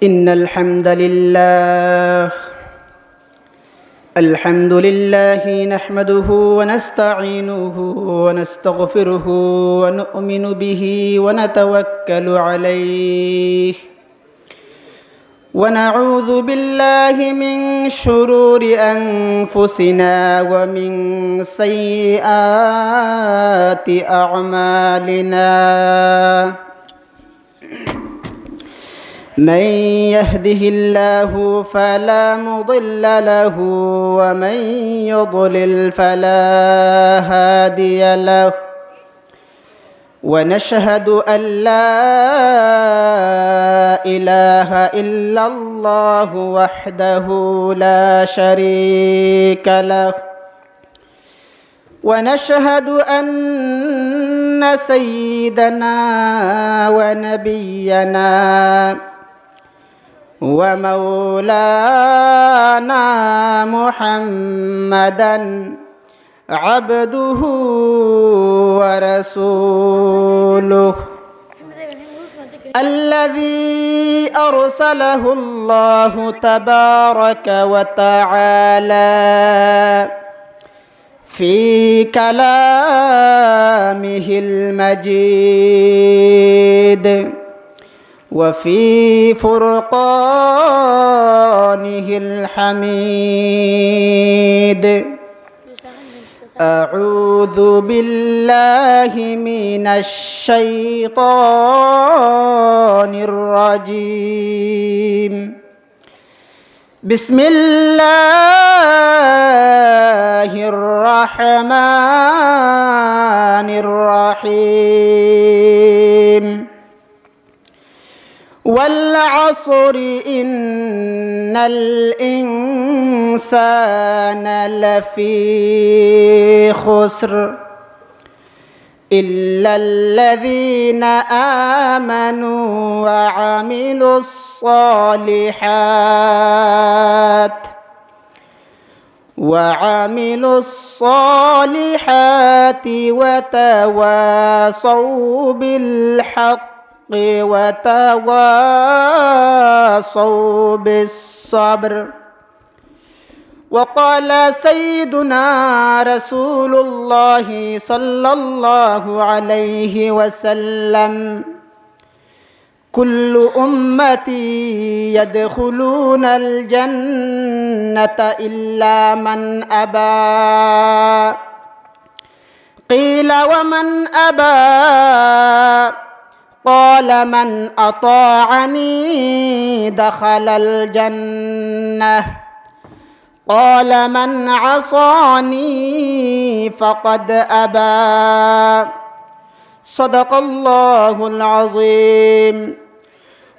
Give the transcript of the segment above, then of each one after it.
إن الحمد لله نحمده ونستعينه ونستغفره ونؤمن به ونتوكل عليه ونعوذ بالله من شرور أنفسنا ومن سيئات أعمالنا من يهده الله فلا مضل له ومن يضلل فلا هادي له ونشهد أن لا إله إلا الله وحده لا شريك له ونشهد أن سيدنا ونبينا ومولانا محمدًا عبده ورسوله الذي أرسله الله تبارك وتعالى في كلامه المجيد وفي فرقانه الحميد أعوذ بالله من الشيطان الرجيم بسم الله الرحمن الرحيم والعصر إن الإنسان لفي خسر إلا الذين آمنوا وعملوا الصالحات وتواصوا بالحق وتواصوا بالصبر وقال سيدنا رسول الله صلى الله عليه وسلم كل أمتي يدخلون الجنة إلا من أبى قيل ومن أبى قال من أطاعني دخل الجنة قال من عصاني فقد أبى صدق الله العظيم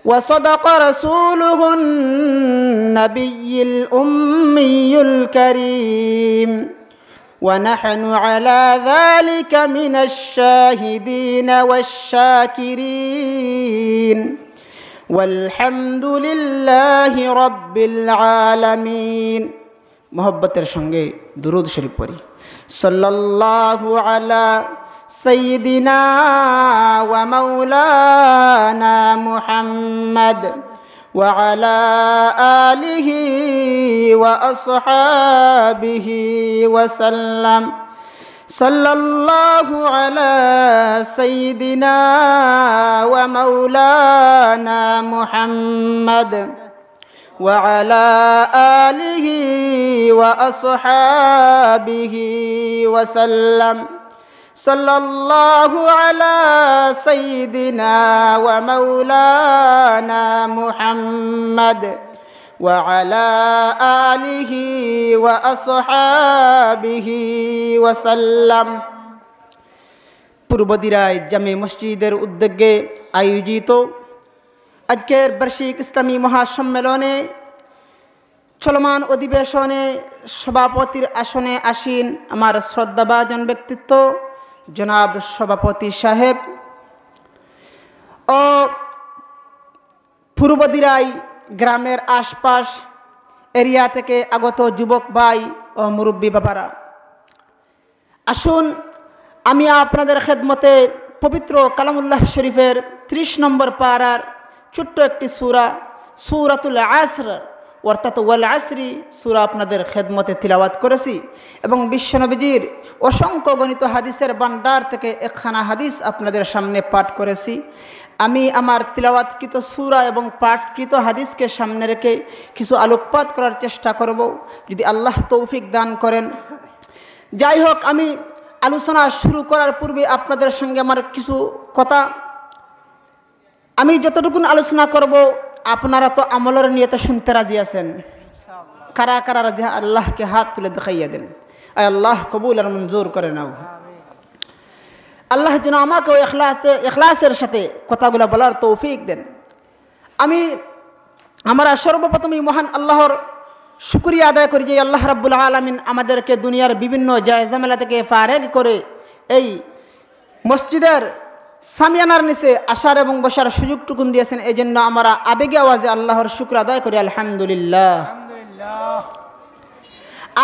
وصدق رسوله النبي الأمي الكريم ونحن على ذلك من الشاهدين والشاكرين والحمد لله رب العالمين محبتের সঙ্গে দুরূদ শরীফ পড়ি সাল্লাল্লাহু আলা সাইয়্যিদিনা ওয়া মাওলানা মুহাম্মদ وعلى آله وأصحابه وسلم صلى الله على سيدنا ومولانا محمد وعلى آله وأصحابه وسلم صلى الله على سيدنا ومولانا محمد وعلى آله وأصحابه وسلم পূর্বদিরায় জামে মসজিদের উদ্যোগে আয়োজিত আজকের বার্ষিক ইসলামী মহাসম্মেলনে চলমান অধিবেশনে সভাপতির আসনে আসীন আমার শ্রদ্ধাভাজন ব্যক্তিত্ব জনাব সভাপতি সাহেব ও পূর্বদিরাই গ্রামের আশপাশ এরিয়া থেকে আগত যুবক ভাই ও মুরব্বী বাবারা, আসুন আমি আপনাদের খেদমতে পবিত্র কালামুল্লাহ শরীফের 30 নম্বর পারার ছোট্ট একটি সূরা সূরাতুল আসর অর্থাৎ ওয়াল আসরি সূরা আপনাদের খেদমতে তিলাওয়াত করেছি এবং বিশ্বনবীজির অসংখ্য গণিত হাদিসের ভান্ডার থেকে একখানা হাদিস আপনাদের সামনে পাঠ করেছি। আমি আমার তিলাওয়াতকৃত সূরা এবং পাঠকৃত হাদিসকে সামনে রেখে কিছু আলোকপাত করার চেষ্টা করব, যদি আল্লাহ তৌফিক দান করেন। যাই হোক, আমি আলোচনা শুরু করার পূর্বে আপনাদের সঙ্গে আমার কিছু কথা, আমি যতটুকুন আলোচনা করব আপনারা তো আমলের নিয়তে শুনতে রাজি আছেন? কারা কারা রাজি? আল্লাহকে হাত তুলে দেখাইয়া দেন। আয় আল্লাহ কবুল আর মঞ্জুর করে নাও। আল্লাহ যেন আমাকেও ইখলাসের সাথে কথাগুলো বলার তৌফিক দেন। আমরা সর্বপ্রথমই মহান আল্লাহর শুকরিয়া আদায় করি যে আল্লাহ রাব্বুল আলামিন আমাদেরকে দুনিয়ার বিভিন্ন জায়জামেলা থেকে ফারেগ করে এই মসজিদের সামিয়ানার নিচে আসার এবং বসার সুযোগটুকুন দিয়েছেন। এই জন্য আমরা আবেগে আওয়াজে আল্লাহর শুকর আদায় করি, আলহামদুলিল্লাহ।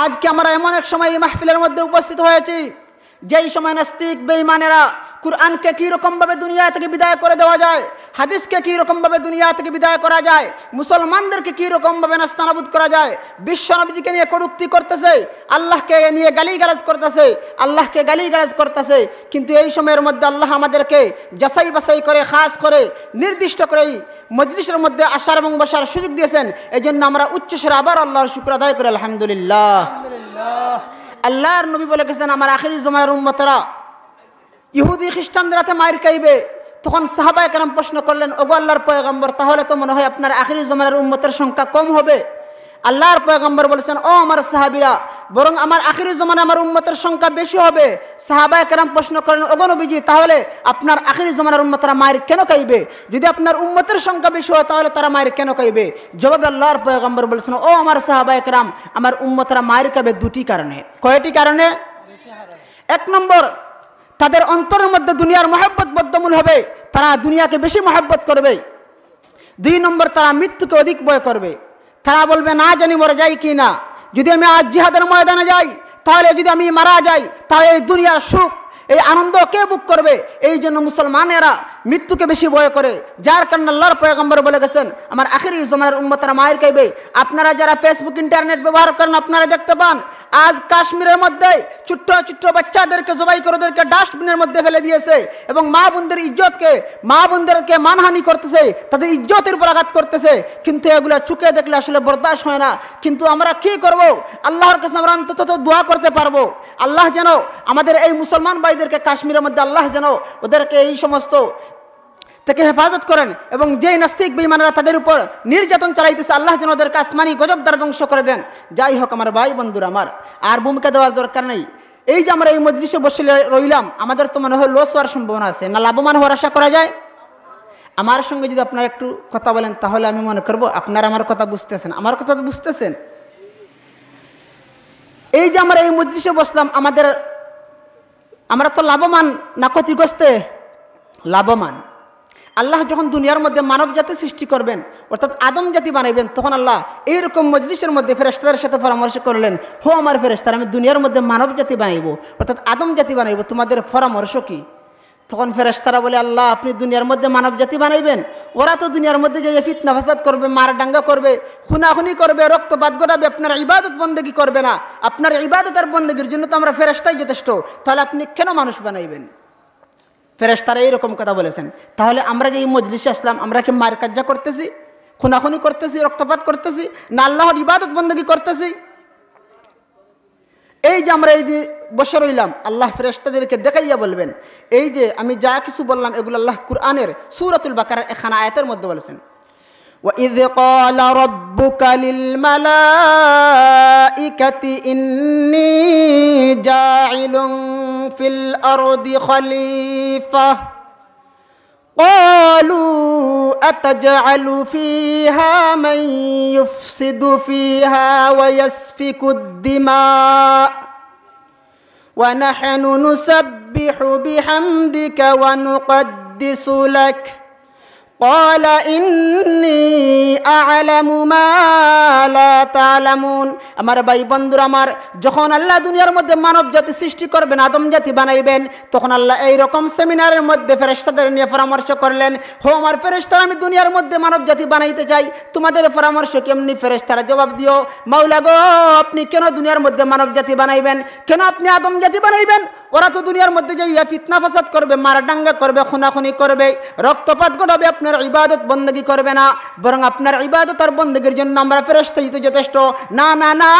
আজকে আমরা এমন এক সময় এই মাহফিলের মধ্যে উপস্থিত হয়েছি যেই সময় নাস্তিক বেঈমানেরা কুরআনকে কীরকমভাবে দুনিয়া থেকে বিদায় করে দেওয়া যায়, হাদিসকে কীরকমভাবে দুনিয়া থেকে বিদায় করা যায়, মুসলমানদেরকে কীরকমভাবে নাস্তানাবুদ করা যায়, বিশ্বনবীজিকে নিয়ে কটূক্তি করতেছে, আল্লাহকে নিয়ে গালিগালাজ করতেছে, আল্লাহকে গালিগালাজ করতেছে। কিন্তু এই সময়ের মধ্যে আল্লাহ আমাদেরকে যাচাই বাছাই করে খাস করে নির্দিষ্ট করেই মজলিসের মধ্যে আসার এবং বসার সুযোগ দিয়েছেন। এই জন্য আমরা উচ্চস্বরে আবার আল্লাহর শুকর আদায় করি, আলহামদুলিল্লাহ। আল্লাহর নবী বলে গেছেন, আমার আখিরি জমানার উম্মতেরা ইহুদি খ্রিস্টানদের হাতে মার খাইবে। তখন সাহাবায়ে কেরাম প্রশ্ন করলেন, ওগো আল্লাহর পয়গম্বর, তাহলে তো মনে হয় আপনার আখিরি জমানার উম্মতের সংখ্যা কম হবে। আল্লাহর পয়গম্বর বলেছেন, ও আমার সাহাবীরা, বরং আমার আখিরি জমানায় আমার উম্মতের সংখ্যা বেশি হবে। সাহাবায়ে কেরাম প্রশ্ন করেন, ওগো নবীজি, তাহলে আপনার আখিরি জমানার উম্মতরা মার কেন খাইবে? যদি আপনার উম্মতের সংখ্যা বেশি হয় তাহলে তারা মার কেন খাইবে? জবাবে আল্লাহর পয়গম্বর বলেছেন, ও আমার সাহাবায়ে কেরাম, আমার উম্মতরা মার খাবে দুটি কারণে। কয়টি কারণে? এক নম্বর, তাদের অন্তরের মধ্যে দুনিয়ার মহব্বত বদ্ধমূল হবে, তারা দুনিয়াকে বেশি মহব্বত করবে। দুই নম্বর, তারা মৃত্যুকে অধিক ভয় করবে। তারা বলবে, না জানি মরে যাই কি না, যদি আমি আজ জিহাদের ময়দানে যাই, তাহলে যদি আমি মারা যাই, তাহলে এই দুনিয়ার সুখ, এই আনন্দ কে বুক করবে? এই জন্য মুসলমানেরা মৃত্যুকে বেশি ভয় করে, যার কারণে আল্লাহর পয়গম্বর বলে গেছেন, আমার আখিরি জমানার উম্মতরা মায়ের খাইবে। আপনারা যারা ফেসবুক ইন্টারনেট ব্যবহার করেন, আপনারা দেখতে পান আজ কাশ্মীরের মধ্যে ছোট্ট ছোট্ট বাচ্চাদেরকে জবাই করে ওদেরকে ডাস্টবিনের মধ্যে ফেলে দিয়েছে এবং মা বোনদেরকে মানহানি করতেছে, তাদের ইজ্জতের উপর আঘাত করতেছে। কিন্তু এগুলো চুকে দেখলে আসলে বরদাস্ত হয় না। কিন্তু আমরা কি করব? আল্লাহর কাছে আমরা অন্তত দোয়া করতে পারবো, আল্লাহ যেন আমাদের এই মুসলমান ভাইদেরকে কাশ্মীরের মধ্যে আল্লাহ যেন ওদেরকে এই সমস্ত থেকে হেফাজত করেন এবং যেই নাস্তিক বেঈমানরা তাদের উপর নির্যাতন চালাইতেছে, আল্লাহ যেন ওদেরকে আসমানি গজব দ্বারা ধ্বংস করে দেন। যাই হোক আমার ভাই বন্ধুরা, আমার আর ভূমিকা দেওয়ার দরকার নেই। এই যে আমরা এই মজলিসে বসে রইলাম, আমাদের তো মনে হয় লস হওয়ার সম্ভাবনা আছে না লাভবান হওয়ার আশা করা যায়? আমার সঙ্গে যদি আপনারা একটু কথা বলেন তাহলে আমি মনে করব আপনারা আমার কথা বুঝতেছেন। আমার কথা তো বুঝতেছেন? এই যে আমরা এই মজলিসে বসলাম, আমরা তো লাভবান না ক্ষতিগ্রস্তে? লাভবান। আল্লাহ যখন দুনিয়ার মধ্যে মানব জাতি সৃষ্টি করবেন, অর্থাৎ আদম জাতি বানাইবেন, তখন আল্লাহ এইরকম মজলিসের মধ্যে ফেরেশতাদের সাথে পরামর্শ করলেন, হো আমার ফেরেশতারা, আমি দুনিয়ার মধ্যে মানব জাতি বানাইব, অর্থাৎ আদম জাতি বানাইব, তোমাদের পরামর্শ কি? তখন ফেরেশতারা বলে, আল্লাহ আপনি দুনিয়ার মধ্যে মানব জাতি বানাইবেন, ওরা তো দুনিয়ার মধ্যে যে ফিতনা ফাসাদ করবে, মার ডাঙ্গা করবে, খুনাখুনি করবে, রক্তপাত ঘটাবে, আপনার ইবাদত বন্দেগী করবে না। আপনার ইবাদত আর বন্দেগীর জন্য তো আমরা ফেরেশতাই যথেষ্ট, তাহলে আপনি কেন মানুষ বানাইবেন? ফেরেশতারা এইরকম কথা বলেছেন। তাহলে আমরা যে এই মজলিসে আসলাম, আমরা কি মার কাজ্জা করতেছি, খুনাখুনি করতেছি, রক্তপাত করতেছি, না আল্লাহর ইবাদত বন্দেগী করতেছি? এই যে আমরা এই যে বসে রইলাম, আল্লাহ ফেরেশতাদেরকে দেখাইয়া বলবেন, এই যে আমি যা কিছু বললাম এগুলো আল্লাহ কুরআনের সূরাতুল বাকারার এখানে আয়াতের মধ্যে বলেছেন, وَإِذْ قَالَ رَبُّكَ لِلْمَلَائِكَةِ إِنِّي جَاعِلٌ فِي الْأَرْضِ خَلِيفَةً قَالُوا أَتَجْعَلُ فِيهَا مَن يُفْسِدُ فِيهَا وَيَسْفِكُ الدِّمَاءَ وَنَحْنُ نُسَبِّحُ بِحَمْدِكَ وَنُقَدِّسُ لَكَ قال إني আ'লামু মা লা তা'লামুন। আমার ভাই বন্ধুরা আমার, যখন আল্লাহ দুনিয়ার মধ্যে মানব জাতি সৃষ্টি করবেন, আদম জাতি বানাইবেন, তখন আল্লাহ এইরকম সেমিনারের মধ্যে ফেরেশতাদের নিয়ে পরামর্শ করলেন, হো আমার ফেরেশতারা, আমি দুনিয়ার মধ্যে মানব জাতি বানাইতে চাই, তোমাদের পরামর্শ কেমনি? ফেরেশতারা জবাব দিও, মাওলা গো, আপনি কেন দুনিয়ার মধ্যে মানব জাতি বানাইবেন? কেন আপনি আদম জাতি বানাইবেন? ওরা তো দুনিয়ার মধ্যে যাইয়া ফিতনা ফাসাদ করবে, মারাডাঙ্গা করবে, খুনাখুনি করবে, রক্তপাত ঘটাবে, আপনার ইবাদত বন্দেগী করবে না, বরং আপনার ইবাদত আর বন্দেগীর জন্য আমরা ফেরেশতাই তো যথেষ্ট। না না না,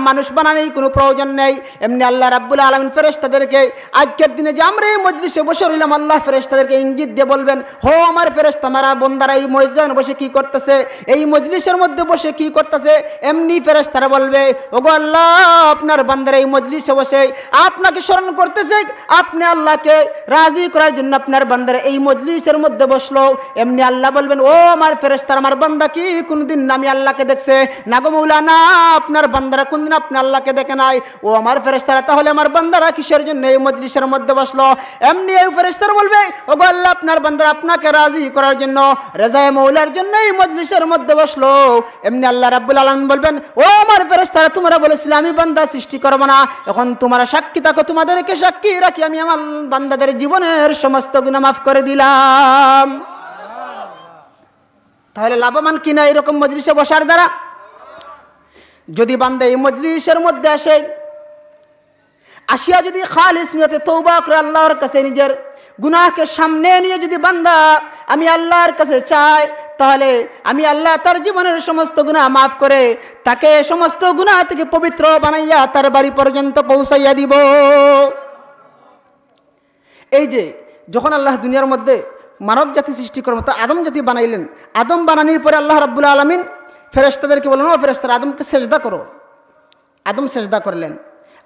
মানুষ বানানোর কোনো প্রয়োজন নেই। এমনি আল্লাহ রাব্বুল আলামিন ফেরেশতাদেরকে আজকের দিনে যে আমরা এই মজলিসে বসে রইলাম, আল্লাহ ফেরেশতাদেরকে ইঙ্গিত দিয়ে বলবেন, হো আমার ফেরেশতা মারা বন্দারা এই মসজিদে বসে কি করতেছে, এই মজলিসের মধ্যে বসে কি করতেছে? এমনি ফেরেশতারা বলবে, ওগো আল্লাহ, আপনার বান্দারা এই মজলিসে বসে আপনাকে স্মরণ করতেছে, আপনি আল্লাহকে রাজি করার জন্য আপনার বান্দারা এই মজলিসের মধ্যে বসলো। এমনি আল্লাহ বলবেন, ও আমার ফেরেশতারা, আমার বান্দা কি কোনদিন আমি আল্লাহকে দেখছে? না গো মাওলানা, আপনার বান্দারা কোনদিন আপনি আল্লাহকে দেখে নাই। ও আমার ফেরেশতারা, তাহলে আমার বান্দারা কিসের জন্য এই মজলিসের মধ্যে বসলো? এমনি এই ফেরেশতারা বলবে, ওগো আল্লাহ, আপনার বান্দারা আপনাকে রাজি করার জন্য, রেজায়ে মাওলার জন্য এই মজলিসের মধ্যে বসলো। এমনি আল্লাহ রাব্বুল আলামিন বলবেন, ও আমার ফেরেশতারা, তোমরা বলেছিলে আমি বান্দা সৃষ্টি করব না, এখন তোমরা সাক্ষী থাকো, তোমাদেরকে সাক্ষী রাখি আমি আমার বান্দাদের জীবনের সমস্ত গুনাহ মাফ করে দিলাম। তাহলে লাভবান কিনা এরকম মজলিসে বসার দ্বারা? যদি বান্দা এই মজলিসের মধ্যে আসিয়া যদি খালিস নিয়তে তওবা করে আল্লাহর কাছে নিজের গুনাহকে সামনে নিয়ে যদি বান্দা আমি আল্লাহর কাছে চাই, তাহলে আমি আল্লাহ তার জীবনের সমস্ত গুনাহ মাফ করে তাকে সমস্ত গুনাহ থেকে পবিত্র বানাইয়া তার বাড়ি পর্যন্ত পৌঁছাইয়া দিব। এই যে যখন আল্লাহ দুনিয়ার মধ্যে মানব জাতি সৃষ্টি করার মতো আদম জাতি বানাইলেন, আদম বানানোর পরে আল্লাহ রাব্বুল আলামিন ফেরেশতাদেরকে বললেন, ও ফেরেশতারা, আদমকে সেজদা করো। আদম সেজদা করলেন।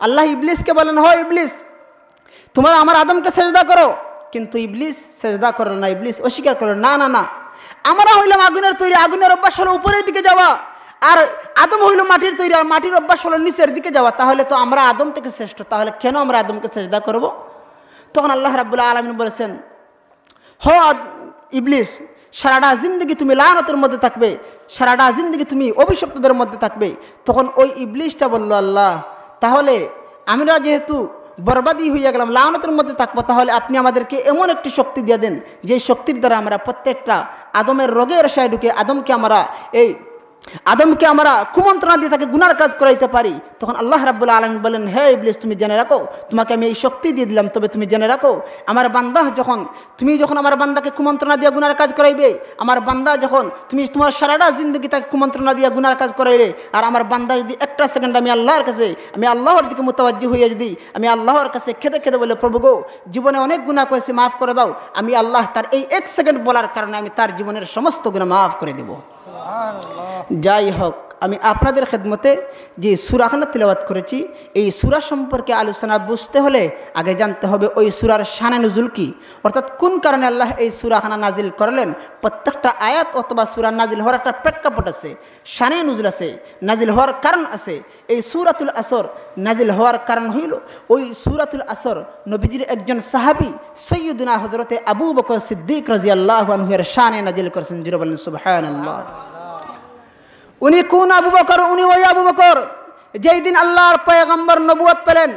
আল্লাহ ইবলিসকে বলেন, হো ইবলিস, তোমরা আমার আদমকে সেজদা করো। কিন্তু ইবলিস সেজদা করল না, ইবলিস অস্বীকার করল, না না না, আমরা হইলাম আগুনের তৈরি, আগুনের অভ্যাস হলো উপরের দিকে যাওয়া, আর আদম হইল মাটির তৈরি, আর মাটির অভ্যাস হলো নিচের দিকে যাওয়া, তাহলে তো আমরা আদম থেকে শ্রেষ্ঠ, তাহলে কেন আমরা আদমকে সেজদা করব? তখন আল্লাহ রাব্বুল আলামিন বলেছেন, হো ইবলিস, সারাটা জিন্দগি তুমি লানতের মধ্যে থাকবে, সারাটা জিন্দগি তুমি অভিশপ্তদের মধ্যে থাকবে। তখন ওই ইবলিসটা বলল, আল্লাহ, তাহলে আমরা যেহেতু বরবাদি হইয়া গেলাম, লানতের মধ্যে থাকবো, তাহলে আপনি আমাদেরকে এমন একটি শক্তি দিয়ে দেন যে শক্তির দ্বারা আমরা প্রত্যেকটা আদমের রোগের আশায় ঢুকে আদমকে আমরা কুমন্ত্রণা দিয়ে তাকে গুনার কাজ করাইতে পারি। তখন আল্লাহ রাব্বুল আলামিন বলেন, হে ইবলিস, তুমি জেনে রাখো, তোমাকে আমি এই শক্তি দিয়ে দিলাম, তবে তুমি জেনে রাখো, আমার বান্দা তুমি যখন আমার বান্দাকে কুমন্ত্রণা দিয়ে গুনার কাজ করাইবে, আমার বান্দা যখন তুমি তোমার সারাটা জিন্দগি তাকে কুমন্ত্রণা দিয়ে গুনার কাজ করাইলে, আর আমার বান্দা যদি একটা সেকেন্ড আমি আল্লাহর দিকে মুতাওয়াজ্জি হইয়া যদি আমি আল্লাহর কাছে খেদে খেদে বলে, প্রভু গো, জীবনে অনেক গুনাহ করেছি, মাফ করে দাও, আমি আল্লাহ তার এই এক সেকেন্ড বলার কারণে আমি তার জীবনের সমস্ত গুনাহ মাফ করে দেব। যাই হোক, আমি আপনাদের খেদমতে যে সূরাখানা তিলাওয়াত করেছি, এই সূরা সম্পর্কে আলোচনা বুঝতে হলে আগে জানতে হবে ওই সূরার শানে নুজুল কি, অর্থাৎ কোন কারণে আল্লাহ এই সূরাখানা নাজিল করলেন। প্রত্যেকটা আয়াত অথবা সূরা নাজিল হওয়ার একটা প্রেক্ষাপট আছে, শানে নুজুল আছে, নাজিল হওয়ার কারণ আছে। এই সূরাতুল আসর নাজিল হওয়ার কারণ হইল, ওই সূরাতুল আসর নবীজির একজন সাহাবী সৈয়দনা হযরতে আবু বকর সিদ্দিক রাদিয়াল্লাহু আনহু এর শানে নাজিল করেছেন। জিরো বলেন সুবহানাল্লাহ। উনি কোন আবু বকর? উনি ওই আবু বকর যেই দিন আল্লাহর পয়গম্বর নবুয়ত পেলেন,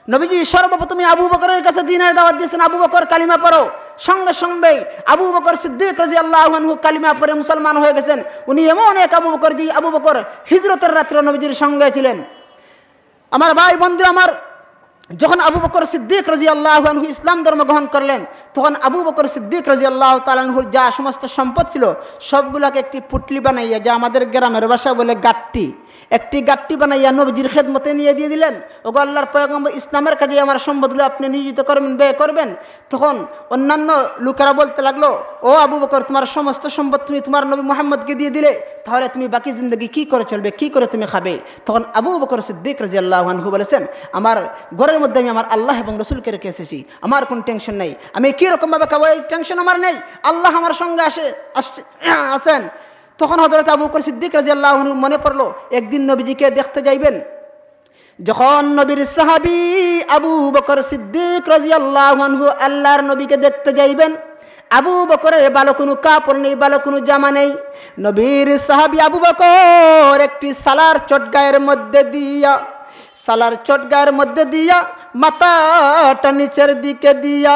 নবীজি সর্বপ্রথমে আবু বকরের কাছে দ্বীনের দাওয়াত দিয়েছেন, আবু বকর কালিমা পড়ো। সঙ্গে সঙ্গে আবু বকর সিদ্দিক রাদিয়াল্লাহু আনহু কালিমা পড়ে মুসলমান হয়ে গেছেন। উনি এমন এক আবু বকর, যে আবু বকর হিজরতের রাত্রে নবীজির সঙ্গে ছিলেন। আমার ভাই বন্ধুরা আমার, যখন আবু বকর সিদ্দিক রাদিয়াল্লাহু আনহু ইসলাম ধর্ম গ্রহণ করলেন, তখন আবু বকর সিদ্দিক রাদিয়াল্লাহু তাআলা আনহুর যা সমস্ত সম্পদ ছিল সবগুলাকে একটি পুটলি বানাইয়া, যা আমাদের গ্রামের ভাষা বলে গাট্টি, একটি গাট্টি বানাইয়া নবীজির খেদমতে নিয়ে দিয়ে দিলেন। ওগো আল্লাহর পয়গম্বর, ইসলামের কাজে আমার সম্পদগুলো আপনি নিয়োজিত করবেন, ব্যয় করবেন। তখন অন্যান্য লোকেরা বলতে লাগলো, ও আবু বকর, তোমার সমস্ত সম্পদ তুমি তোমার নবী মুহাম্মদকে দিয়ে দিলে, তাহলে তুমি বাকি জিন্দগি কি করে চলবে, কি করে তুমি খাবে? তখন আবু বকর সিদ্দিক রাদিয়াল্লাহু আনহু বলেছেন, আমার ঘরের মধ্যে আমি আমার আল্লাহ এবং রসুলকে রেখে এসেছি, আমার কোনো টেনশন নেই, আমি কীরকম ভাবে খাবো এই টেনশন আমার নেই, আল্লাহ আমার সঙ্গে আসেন। তখন হযরত আবু বকর সিদ্দিক রাদিয়াল্লাহু আনহু মনে পড়লো একদিন নবীজিকে দেখতে যাইবেন। যখন নবীর সাহাবী আবু বকর সিদ্দিক রাদিয়াল্লাহু আনহু আল্লাহর নবীকে দেখতে যাইবেন, আবু বকরের ভালো কোনো কাপড় নেই, ভালো কোনো জামা নেই। নবীর সাহাবী আবু বকর একটি সালার চটগায়ের মধ্যে দিয়া মাথাটা নিচের দিকে দিয়া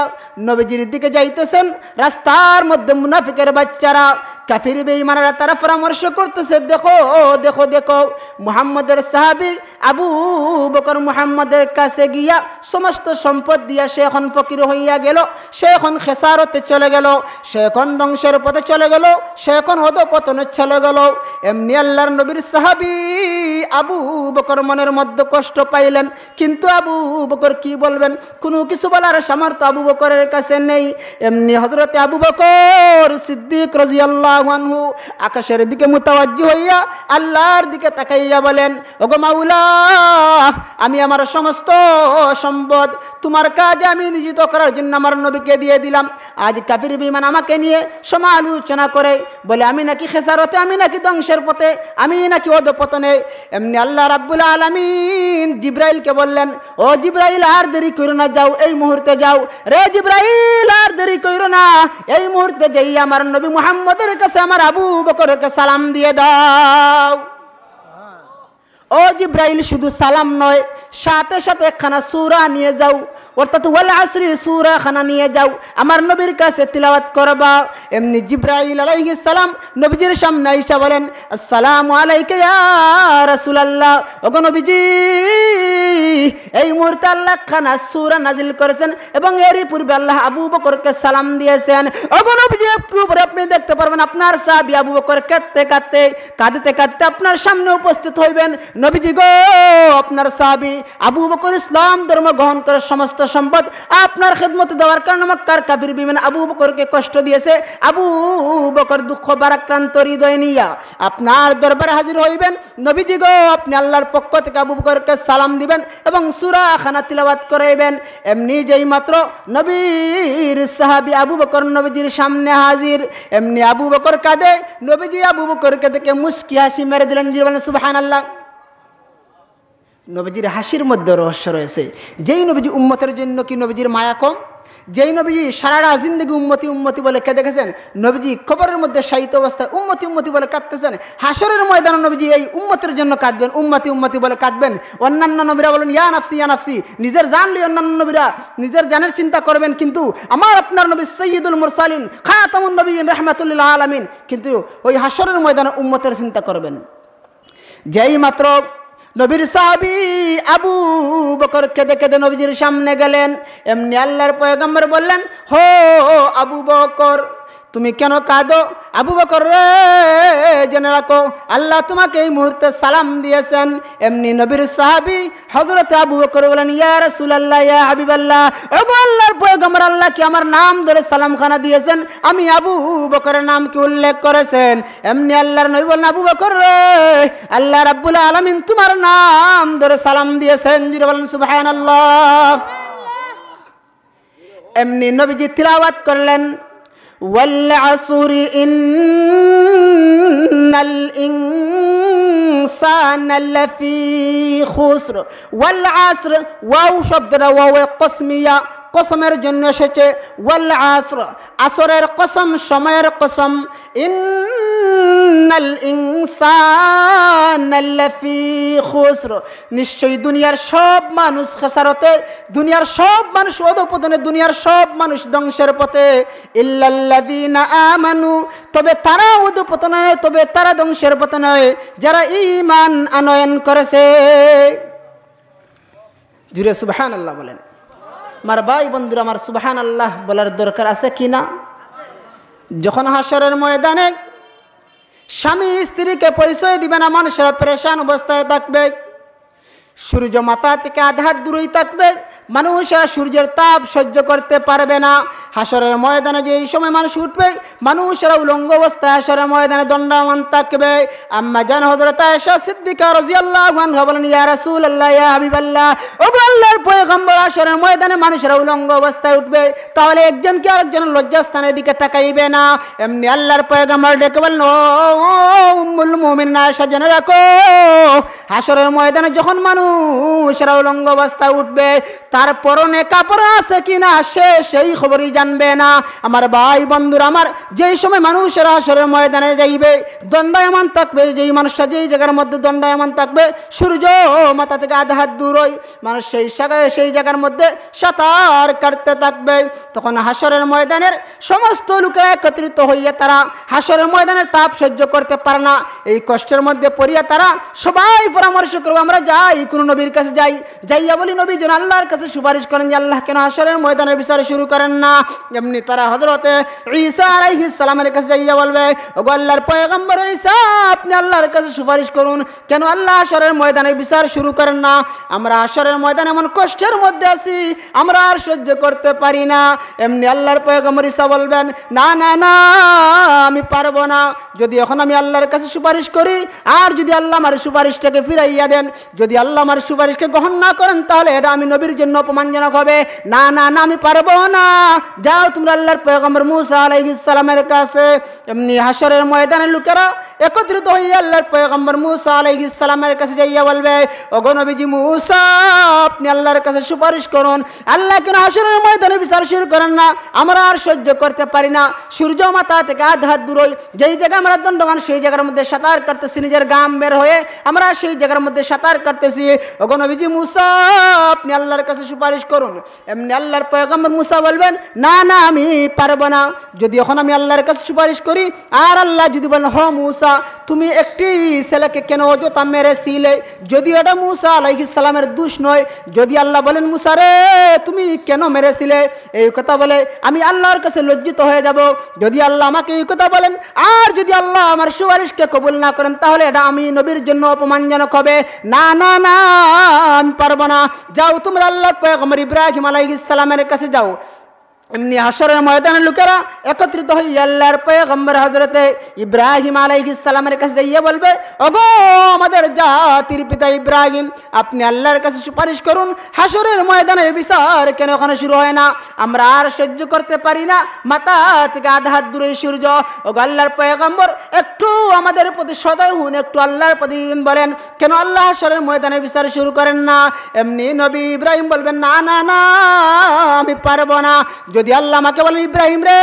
নবীজির দিকে যাইতেছেন। রাস্তার মধ্যে মুনাফিকের বাচ্চারা, কাফির বেঈমানরা তারা পরামর্শ করতেছে, দেখো দেখো দেখো মুহাম্মদের সাহাবী আবু বকর মুহাম্মদের কাছে গিয়া সমস্ত সম্পদ দিয়া সে এখন ফকির হইয়া গেল, সে এখন খেসারতে চলে গেল, সে এখন ধ্বংসের পথে চলে গেল, সে এখন অধপতনে চলে গেল। এমনি আল্লাহর নবীর সাহাবী আবু বকর মনের মধ্যে কষ্ট পাইলেন, কিন্তু আবু বকর কি বলবেন, কোনো কিছু বলার সামর্থ্য আবু বকরের কাছে নেই। এমনি হযরতে আবু বকর সিদ্দিক রাদিয়াল্লাহু আনহু আকাশের দিকে মুতাওয়াজ্জি হইয়া আল্লাহর দিকে তাকাইয়া বলেন, ওগো মাওলা, আমি আমার সমস্ত সম্পদ তোমার কাজে আমি নিয়োজিত করার জন্য আমার নবীকে দিয়ে দিলাম। আজ কাফির বেঈমান আমাকে নিয়ে সমালোচনা করে, বলে আমি নাকি খেসারতে, আমি নাকি ধ্বংসের পথে, আমি নাকি অধপতনে। এমনি আল্লাহ রাব্বুল আলামিন জিবরাইলকে বললেন, ও জিবরাইল, আর দেরি করো না, যাও এই মুহূর্তে যাও। রে জিবরাইল, আর দেরি করো না, এই মুহূর্তে যাই আমার নবী মুহাম্মদের কাছে আমার আবু বকরকে সালাম দিয়ে দাও। ও জিবরাইল, শুধু সালাম নয়, সাথে সাথে একখানা সূরা নিয়ে যাও, অর্থাৎ ওয়াল আসরি সূরা খানা নিয়ে যাও, আমার নবীর কাছে তিলাওয়াত করবা। এমনি জিবরাইল আলাইহিস সালাম নবীজির সামনে আইসা বলেন, আসসালামু আলাইকা ইয়া রাসূলুল্লাহ। ওগো নবীজি, এই মুহূর্তে আল্লাহ খানা সূরা নাজিল করেছেন এবং এরই পূর্বে আল্লাহ আবু বকরকে সালাম দিয়েছেন। ওগো নবীজি, একটু পরে আপনি দেখতে পারবেন আপনার সাহাবী আবু বকর কাঁদতে কাঁদতে আপনার সামনে উপস্থিত হইবেন। নবীজি গো, আপনার সাহাবী আবু বকর ইসলাম ধর্ম গ্রহণ করে সমস্ত সম্পদ আপনার খেদমতে দেওয়ার কারণে মক্কার কাফির বেঈমান আবু বকরকে কষ্ট দিয়েছে। আবু বকর দুঃখ ভারাক্রান্ত হৃদয় নিয়া আপনার দরবারে হাজির হইবেন। নবীজি গো, আপনি আল্লাহর পক্ষ থেকে আবু বকরকে সালাম দিবেন এবং সূরা খানা তিলাওয়াত করাইবেন। এমনি যেই মাত্র নবীর সাহাবী আবু বকর নবীজির সামনে হাজির, এমনি আবু বকর কাঁদে। নবীজি আবু বকরকে দেখে মুস্কি হাসি মেরে দিলেন, জিরবান সুবহানাল্লাহ। নবীজির হাসির মধ্যে রহস্য রয়েছে। যেই নবীজি উম্মতের জন্য কি নবীজির মায়া কম? যেই নবীজি সারাটা জিন্দগি উম্মতি উম্মতি বলে কেঁদে গেছেন, নবীজি খবরের মধ্যে শায়িত অবস্থায় উম্মতি উম্মতি বলে কাঁদতেছেন, হাসরের ময়দানে নবীজি এই উম্মতের জন্য কাঁদবেন, উম্মতি উম্মতি বলে কাঁদবেন। অন্যান্য নবীরা বলেন ইয়া নাফসি ইয়া নাফসি, নিজের জান লিয়ে অন্যান্য নবীরা নিজের জানের চিন্তা করবেন, কিন্তু আমার আপনার নবী সাইয়্যিদুল মুরসালিন খাতামুন নবিয়্যিন রাহমাতুল লিল আলামিন কিন্তু ওই হাসরের ময়দানে উম্মতের চিন্তা করবেন। যেই মাত্র নবীর সাহাবী আবু বকর কেঁদে কেঁদে নবীজির সামনে গেলেন, এমনি আল্লাহর পয়গম্বর বললেন, হো আবু বকর, তুমি কেন কাঁদো? আবু বকর রে, জেনে রাখো আল্লাহ তোমাকে এই মুহূর্তে সালাম দিয়েছেন। এমনি নবীর সাহাবী হযরত আবু বকর বলেন, ইয়া রাসূলুল্লাহ, ইয়া হাবিবাল্লাহ, ওগো আল্লাহর পয়গম্বর, আল্লাহ কি আমার নাম ধরে সালাম খানা দিয়েছেন? আমি আবু বকরের নাম কি উল্লেখ করেছেন? এমনি আল্লাহর নবী বলেন, আবু বকর রে, আল্লাহ রাব্বুল আলামিন তোমার নাম ধরে সালাম দিয়েছেন। জিরে বলেন সুবহানাল্লাহ। এমনি নবীজি তিলাওয়াত করলেন, ওয়াল আসরি ইন্নাল ইনসানা লাফি খুসর। ওয়াল আসর, ওয়াও শব্দটা ওয়াও কসমিয়া, কসমের জন্য এসেছে। ওয়াল আসর, আসরের কসম, সময়ের কসম। ইন্নাল ইনসানা লাফি খুসর, নিশ্চয়ই দুনিয়ার সব মানুষ খেসারতে, দুনিয়ার সব মানুষ অধঃপতনে, দুনিয়ার সব মানুষ ধ্বংসের পথে। ইল্লাল্লাযীনা আমানু, তবে তারা অধঃপতনে নয়, তবে তারা ধ্বংসের পথে নয় যারা ঈমান আনয়ন করেছে। জুড়ে সুবহানাল্লাহ বলেন। আমার ভাই বন্ধুরা, আমার সুবহানাল্লাহ বলার দরকার আছে কিনা? যখন হাসরের ময়দানে স্বামী স্ত্রীকে পরিচয় দিবে না, মানুষেরা পেরেশান অবস্থায় থাকবে, সূর্য মাথা থেকে আধার দূরেই থাকবে, মানুষেরা সূর্যের তাপ সহ্য করতে পারবে না। হাসরের ময়দানে যে এই সময় মানুষ উঠবে, মানুষেরা উলঙ্গ অবস্থায় হাসরের ময়দানে দণ্ডায়মান থাকবে। আম্মা জান হযরত আয়েশা সিদ্দিকা রাদিয়াল্লাহু আনহা বলেন, ইয়া রাসূলুল্লাহ, ইয়া হাবিবাল্লাহ, ওগো আল্লাহর পয়গম্বর, হাসরের ময়দানে মানুষেরা উলঙ্গ অবস্থায় উঠবে, তাহলে একজন কি আরেকজনের লজ্জাস্থানের দিকে তাকাইবে না? এমনি আল্লাহর পয়গম্বর ডেকে বললেন, ও উম্মুল মুমিনিন না আয়েশা জেনে রাখো, হাসরের ময়দানে যখন মানুষেরা উলঙ্গ অবস্থায় উঠবে, তার পরনে কাপড় আছে কিনা সেই খবরই জানবে না। আমার ভাই বন্ধুরা আমার, যেই সময় মানুষেরা হাসরের ময়দানে যাইবে, দণ্ডায়মান থাকবে, যেই মানুষটা যেই জায়গার মধ্যে দণ্ডায়মান থাকবে, সূর্য মাথা থেকে আধা হাত দূর হই মানুষ সেই জায়গার মধ্যে সাঁতার কাটতে থাকবে। তখন হাসরের ময়দানের সমস্ত লোকেরা একত্রিত হইয়া তারা হাসরের ময়দানের তাপ সহ্য করতে পারে না। এই কষ্টের মধ্যে পড়িয়া তারা সবাই পরামর্শ করবে, আমরা যাই কোন নবীর কাছে যাইয়া বলি, নবী যেন আল্লাহর কাছে সুপারিশ করেন যে আল্লাহ কেন হাসরের ময়দানের বিচার শুরু করেন না। এমনি তারা হযরতে ঈসা আলাইহিস সালামের কাছে যাইয়া বলবে, ওগো আল্লাহর পয়গম্বর ঈসা, আপনি আল্লাহর কাছে সুপারিশ করুন, কেন আল্লাহ হাসরের ময়দানের বিচার শুরু করেন না। আমরা হাসরের ময়দানে এমন কষ্টের মধ্যে আছি, আমরা আর সহ্য করতে পারি না। এমনি আল্লাহর পয়গম্বর ঈসা বলবেন, না না না, আমি পারবো না। যদি এখন আমি আল্লাহর কাছে সুপারিশ করি, আর যদি আল্লাহ আমার সুপারিশটাকে ফিরাইয়া দেন, যদি আল্লাহ আমার সুপারিশকে গ্রহণ না করেন, তাহলে এটা আমি নবীর জন্য অপমানজনক হবে। না না না, আমি পারবো না। যাও তোমরা আল্লাহর পয়গম্বর মূসা আলাইহিস সালামের কাছে। এমনি হাসরের ময়দানের লোকেরা একত্রিত হইয়া আল্লাহর পয়গম্বর মূসা আলাইহিস সালামের কাছে যাইয়া বলবে, ওগো নবীজি মূসা, আপনি আল্লাহর কাছে সুপারিশ করুন, আল্লাহ কেন হাসরের ময়দানে বিচার শুরু করেন না, আমরা আর সহ্য করতে পারি না। সূর্য মাথা থেকে আধ হাত দূর হই, যেই জায়গায় আমরা দণ্ডবান সেই জায়গার মধ্যে সাঁতার কাটতেছি, নিজের গাম বের হয়ে আমরা সেই জায়গার মধ্যে সাঁতার কাটতেছি। ওগো নবীজি মূসা, আপনি আল্লাহর কাছে সুপারিশ করুন। এমনি আল্লাহর পয়গম্বর মূসা বলবেন, না না, আমি পারবো না। যদি এখন আমি আল্লাহর কাছে সুপারিশ করি, আর আল্লাহ যদি বলেন, হ মূসা, তুমি একটি ছেলেকে কেন অযথা মেরেছিলে, যদি এটা মূসা আলাইহিস সালামের দোষ নয়, যদি আল্লাহ বলেন মূসা রে তুমি কেন মেরেছিলে, এই কথা বলে আমি আল্লাহর কাছে লজ্জিত হয়ে যাব। যদি আল্লাহ আমাকে এই কথা বলেন, আর যদি আল্লাহ আমার সুপারিশকে কবুল না করেন, তাহলে এটা আমি নবীর জন্য অপমানজনক হবে। না না না, আমি পারবো না। যাও তোমরা আল্লাহর পয়গম্বর ইব্রাহিম আলাইহিস সালামের কাছে যাও। এমনি হাসরের ময়দানের লোকেরা একত্রিত হইয়া আল্লাহর পয়গম্বর হযরতে ইব্রাহিম আলাইহিস সালামের কাছে যাইয়া বলবে, ওগো আমাদের জাতির পিতা ইব্রাহিম, আপনি আল্লাহর কাছে সুপারিশ করুন, হাসরের ময়দানের বিচার কেন ওখানে শুরু হয় না, আমরা আর সহ্য করতে পারি না। মাথা থেকে আধা হাত দূরে সূর্য। ওগো আল্লাহর পয়গম্বর, একটু আমাদের প্রতি সদয় হন, একটু আল্লাহর প্রতি বলেন, কেন আল্লাহ হাসরের ময়দানের বিচার শুরু করেন না। এমনি নবী ইব্রাহিম বলবেন, না না না, আমি পারবো না। যদি আল্লাহ আমাকে বলেন, ইব্রাহিম রে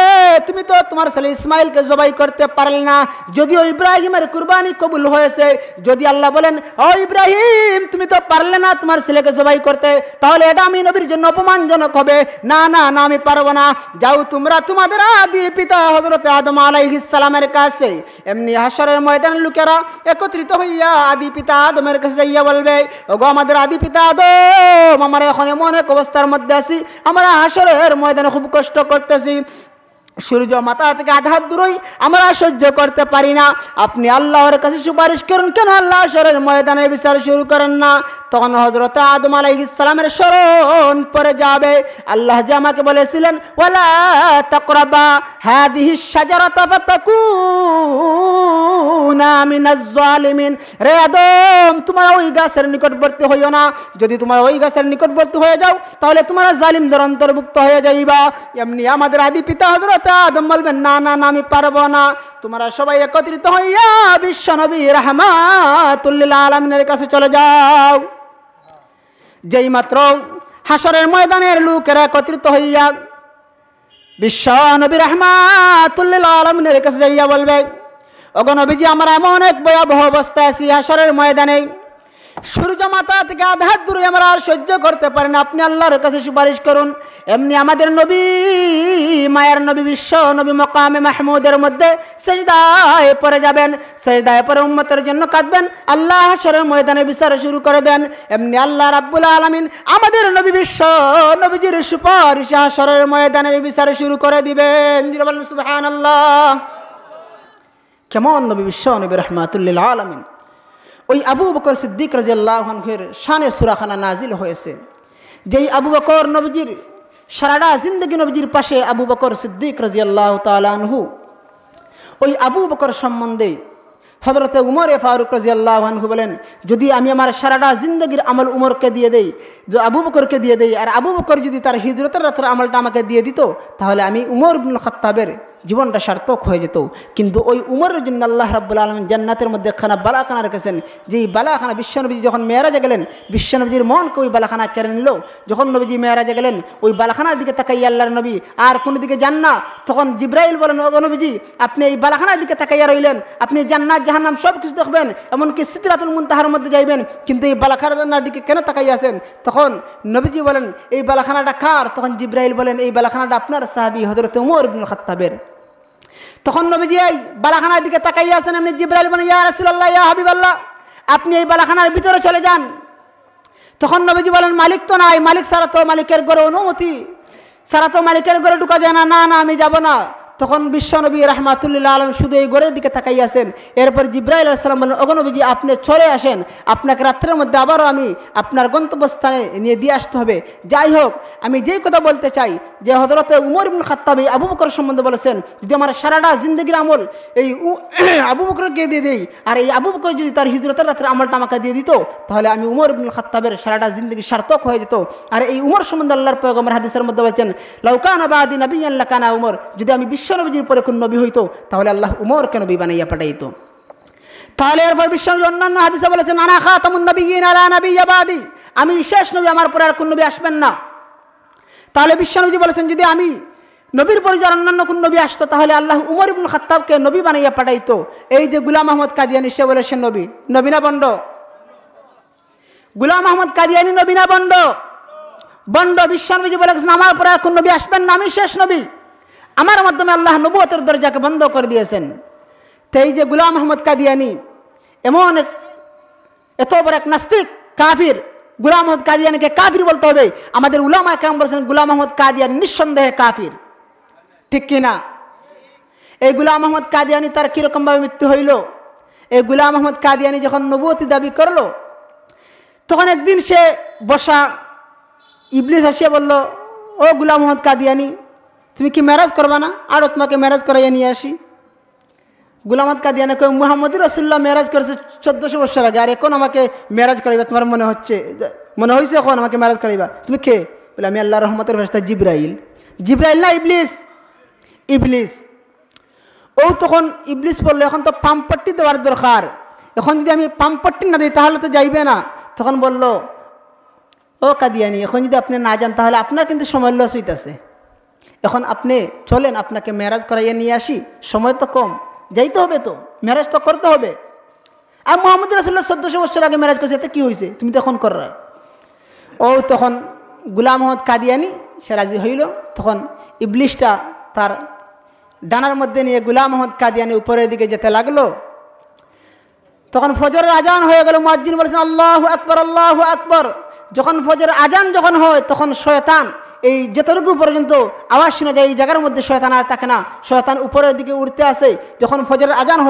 তুমি তো তোমার ছেলে ইসমাইলকে জবাই করতে পারলে না, যদিও ইব্রাহিমের কুরবানি কবুল হয়েছে, যদি আল্লাহ বলেন, ও ইব্রাহিম তুমি তো পারলে না তোমার ছেলেকে জবাই করতে, তাহলে এটা আমি নবীর জন্য অপমানজনক হবে। না না না, আমি পারবো না। যাও তোমরা তোমাদের আদি পিতা হযরতে আদম আলাইহিস সালামের কাছে। এমনি হাসরের ময়দানের লোকেরা একত্রিত হইয়া আদি পিতা আদমের কাছে যাইয়া বলবে, ওগো আমাদের আদি পিতা আদম, আমরা এখন এমন এক অবস্থার মধ্যে আছি, আমরা হাসরের ময়দানে খুব কষ্ট করতেছি, সূর্য মাথা থেকে আধা হাত দূরই আমরা সহ্য করতে পারি না। আপনি আল্লাহর কাছে সুপারিশ করুন, কেন আল্লাহ হাসরের ময়দানের বিচার শুরু করেন না। তখন হযরত আদম আলাইহিস সালামের স্মরণ পড়ে যাবে, আল্লাহ যে আমাকে বলেছিলেন, ওয়ালা তাকরাবা হাদিহিশ শাজারাতা ফাতাকুনা মিনাজ জালিমিন, রে আদম তোমরা ওই গাছের নিকটবর্তী হইও না, যদি তোমরা ওই গাছের নিকটবর্তী হয়ে যাও, তাহলে তোমরা জালিমদের অন্তর্ভুক্ত হয়ে যাইবা। এমনি আমাদের আদি পিতা হযরত আদম বলবেন, না না না, আমি পারবো না। তোমরা সবাই একত্রিত হইয়া বিশ্ব নবী রাহমাতুল লিল আলামিনের কাছে চলে যাও। যেই মাত্র হাসরের ময়দানের লোকেরা একত্রিত হইয়া বিশ্ব নবী রাহমাতুল লিল আলামিনের কাছে যাইয়া বলবে, ওগো নবীজি, আমরা এমন এক ভয়াবহ অবস্থায় আছি হাসরের ময়দানে, সূর্য মাথা থেকে আধা হাত দূরে আমরা আর সহ্য করতে পারি না, আপনি আল্লাহর কাছে সুপারিশ করুন। এমনি আমাদের নবী, মায়ের নবী, বিশ্ব নবী মকামে মাহমুদের মধ্যে সেজদায় পড়ে যাবেন, সেজদায় পড়ে উম্মতের জন্য কাঁদবেন, আল্লাহ হাসরের ময়দানে বিচার শুরু করে দেন। এমনি আল্লাহ রাব্বুল আলামিন আমাদের নবী বিশ্ব নবীজির সুপারিশ হাসরের ময়দানের বিচার শুরু করে দিবেন। সুবহানাল্লাহ। কেমন নবী বিশ্ব নবী রাহমাতুল লিল আলামিন। ওই আবু বকর সিদ্দিক রাদিয়াল্লাহু আনহুর শানে সূরাখানা নাজিল হয়েছে, যেই আবু বকর নবীজির সারাটা জিন্দগি নবীজির পাশে আবু বকর সিদ্দিক রাদিয়াল্লাহু তাআলা আনহু, ওই আবু বকর সম্বন্ধে হযরতে উমর ফারুক রাদিয়াল্লাহু আনহু বলেন, যদি আমি আমার সারাটা জিন্দগির আমল উমরকে দিয়ে দেই, যে আবু বকরকে দিয়ে দেই, আর আবু বকর যদি তার হিজরতের রাতের আমলটা আমাকে দিয়ে দিত, তাহলে আমি উমর ইবনুল খাত্তাবের জীবনটা সার্থক হয়ে যেত। কিন্তু ওই উমরের জন্য আল্লাহ রাব্বুল আলামিন জান্নাতের মধ্যে একখানা বালাখানা রেখেছেন, যেই বালাখানা বিশ্বনবীজি যখন মেরাজে গেলেন, বিশ্বনবীজির মনকে ওই বালাখানা কেড়ে নিল। যখন নবীজি মেরাজে গেলেন, ওই বালাখানার দিকে তাকাই আল্লাহর নবী আর কোনো দিকে যান না। তখন জিব্রাইল বলেন, ওগো নবীজি, আপনি এই বালাখানার দিকে তাকাইয়া রইলেন, আপনি জান্নাত জাহান্নাম সব কিছু দেখবেন, এমনকি সিদরাতুল মুনতাহার মধ্যে যাইবেন, কিন্তু এই বালাখানার দিকে কেন তাকাই আছেন? তখন নবীজি বলেন, এই বালাখানাটা কার? তখন জিব্রাইল বলেন, এই বালাখানাটা আপনার সাহাবী হযরত ওমর ইবনুল খাত্তাবের। তখন নবীজি এই বালাখানার দিকে তাকাই আছেন, এমনি জিব্রাইল বলেন, ইয়া রাসূলুল্লাহ, ইয়া হাবিবাল্লাহ, আপনি এই বালাখানার ভিতরে চলে যান। তখন নবীজি বলেন, মালিক তো নাই, মালিক ছাড়া তো, মালিকের ঘরে অনুমতি ছাড়া তো মালিকের ঘরে ঢুকা যায় না। না না, আমি যাব না। তখন বিশ্বনবী রাহমাতুল্লিল আলামিন শুধু এই ঘরের দিকে তাকাই আছেন। এরপর জিব্রাইল আলাইহিস সালাম বলেন, ওগো নবীজি, আপনি চলে আসেন, আপনাকে রাত্রের মধ্যে আবারও আমি আপনার গন্তব্যস্থানে নিয়ে দিয়ে আসতে হবে। যাই হোক, আমি যেই কথা বলতে চাই যে হযরত উমর ইবনুল খাত্তাব আবু বকর সম্বন্ধে বলেছেন, যদি আমার সারাটা জিন্দগির আমল এই আবু বকরকে দিয়ে দেই, আর এই আবু বকর যদি তার হিজরতের রাত্রে আমলটা আমাকে দিয়ে দিত, তাহলে আমি উমর ইবনুল খাত্তাবের সারাটা জিন্দগি সার্থক হয়ে যেত। আর এই উমর সম্বন্ধে আল্লাহর পয়গম্বর হাদিসের মধ্যে বলেছেন, লাউ কানা বাদি নাবিয়্যান লাকানা উমর, যদি আমি বিশ্বনবীর পরে কোন নবী হইতো, তাহলে আল্লাহ উমরকে নবী বানাইয়া পাঠাইতো। তাহলে এরপর বিশ্বনবী অন্যান্য হাদিসে বলেছেন, আনা খাতামুন নাবিয়্যিন লা নাবিয়্যা বাদি, আমি শেষ নবী, আমার পরে আর কোন নবী আসবেন না। তাহলে বিশ্বনবী বলেছেন, যদি আমি নবীর পরে যার অন্যান্য কোন নবী আসতো, তাহলে আল্লাহ উমর ইবনুল খাত্তাবকে নবী বানাইয়া পাঠাইতো। এই যে গোলাম আহমদ কাদিয়ানী, সে বলেছেন নবী, নবী না বন্ড? গোলাম আহমদ কাদিয়ানী নবী না বন্ড? বন্ড। বিশ্বনবী বলেছেন, আমার পরে আর কোন নবী আসবেন না, আমি শেষ নবী, আমার মাধ্যমে আল্লাহ নবুয়তের দরজাকে বন্ধ করে দিয়েছেন। তো এই যে গোলাম আহমদ কাদিয়ানী এমন এত বড় এক নাস্তিক, কাফির, গোলাম আহমদ কাদিয়ানীকে কাফির বলতে হবে। আমাদের উলামায়ে কেরাম বলেছেন, গোলাম আহমদ কাদিয়ানী নিঃসন্দেহে কাফির, ঠিক কিনা? এই গোলাম আহমদ কাদিয়ানী তার কিরকম ভাবে মৃত্যু হইল? এই গোলাম আহমদ কাদিয়ানী যখন নবুয়তি দাবি করলো, তখন একদিন সে বসা, ইবলিস আসিয়া বলল, ও গোলাম আহমদ কাদিয়ানী, তুমি কি মেরাজ করবা না? আরও তোমাকে মেরাজ করাইয়া নিয়ে আসি। গোলাম আহমদ কাদিয়ানী কই, মুহাম্মদুর রাসূলুল্লাহ মেরাজ করেছে 1400 বছর আগে, আর এখন আমাকে মেরাজ করাইবা? তোমার মনে হয়েছে এখন আমাকে মেরাজ করাইবা? তুমি কে? বলে, আমি আল্লাহর রহমতের ফেরেশতা জিবরাইল। জিবরাইল না ইবলিস? ইবলিস। ও তখন ইবলিস বললো, এখন তো পাম্পট্টি দেওয়ার দরকার, এখন যদি আমি পাম্পট্টি না দিই তাহলে তো যাইবে না। তখন বলল, ও কাদিয়ানী, এখন যদি আপনি না যান তাহলে আপনার কিন্তু সময় লস হইতেছে, এখন আপনি চলেন, আপনাকে মেরাজ করাইয়া নিয়ে আসি, সময় তো কম, যাইতে হবে, তো মেরাজ তো করতে হবে। আর মুহাম্মদ রাসূলুল্লাহ 1400 বছর আগে মেরাজ করেছে, এতে কি হয়েছে? তুমি তো এখন করার। ও তখন গোলাম আহমদ কাদিয়ানী সে রাজি হইল। তখন ইবলিসটা তার ডানার মধ্যে নিয়ে গোলাম আহমদ কাদিয়ানী উপরের দিকে যেতে লাগলো। তখন ফজরের আজান হয়ে গেল, মুয়াজ্জিন বলেছেন, আল্লাহু আকবার, আল্লাহু আকবার। যখন ফজরের আজান যখন হয়, তখন শয়তান এই যতটুকু পর্যন্ত আওয়াজ শোনা যায়, এই জায়গার মধ্যে শয়তান আর থাকে না, শয়তান উপরের দিকে উঠতে আসে। যখন ফজরের আজান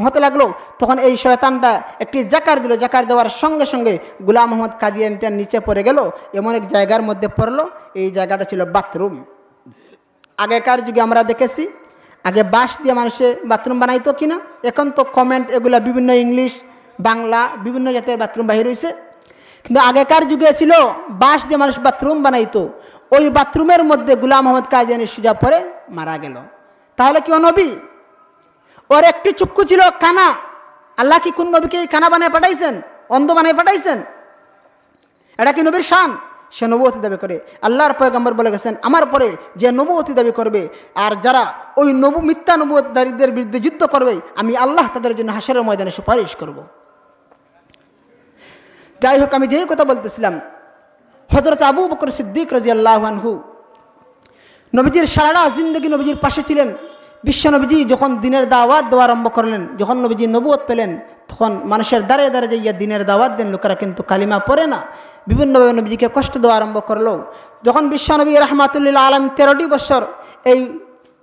হতে লাগলো, তখন এই শয়তানটা একটি জাকার দিল, জাকার দেওয়ার সঙ্গে সঙ্গে গোলাম আহমদ কাদিয়ানীটা নিচে পড়ে গেল, এমন এক জায়গার মধ্যে পড়লো। এই জায়গাটা ছিল বাথরুম। আগেকার যুগে আমরা দেখেছি, আগে বাঁশ দিয়ে মানুষে বাথরুম বানাইতো কিনা, এখন তো কমেন্ট এগুলা বিভিন্ন ইংলিশ বাংলা বিভিন্ন জাতের বাথরুম বাহির হয়েছে, কিন্তু আগেকার যুগে ছিল বাঁশ দিয়ে মানুষ বাথরুম বানাইতো। ওই বাথরুমের মধ্যে গোলাম আহমদ কাদিয়ানী সুজা পরে মারা গেল। তাহলে কি ও নবী? ওর একটি চক্ষু ছিল কানা। আল্লাহ কি কোন নবীকে কানা বানায় পাঠাইছেন, অন্ধ বানায় পাঠাইছেন? এটা কি নবীর শান? সে নবুয়তি দাবি করে। আল্লাহর পয়গম্বর বলে গেছেন, আমার পরে যে নবুয়তি দাবি করবে আর যারা ওই মিথ্যা নবুয়তদারীদের বিরুদ্ধে যুদ্ধ করবে, আমি আল্লাহ তাদের জন্য হাসরের ময়দানে সুপারিশ করব। যাই হোক, আমি যেই কথা বলতেছিলাম, হযরত আবু বকর সিদ্দিক রাদিয়াল্লাহু আনহু নবীজির সারাটা জিন্দগি নবীজির পাশে ছিলেন। বিশ্ব নবীজি যখন দিনের দাওয়াত দেওয়া আরম্ভ করলেন, যখন নবীজি নবুয়ত পেলেন, তখন মানুষের দ্বারে দ্বারে যাইয়া দিনের দাওয়াত দেন। লোকেরা কিন্তু কালিমা পড়ে না, বিভিন্নভাবে নবীজিকে কষ্ট দেওয়া আরম্ভ করলো। যখন বিশ্ব নবী রাহমাতুল্লিল আলামিন 13টি বছর এই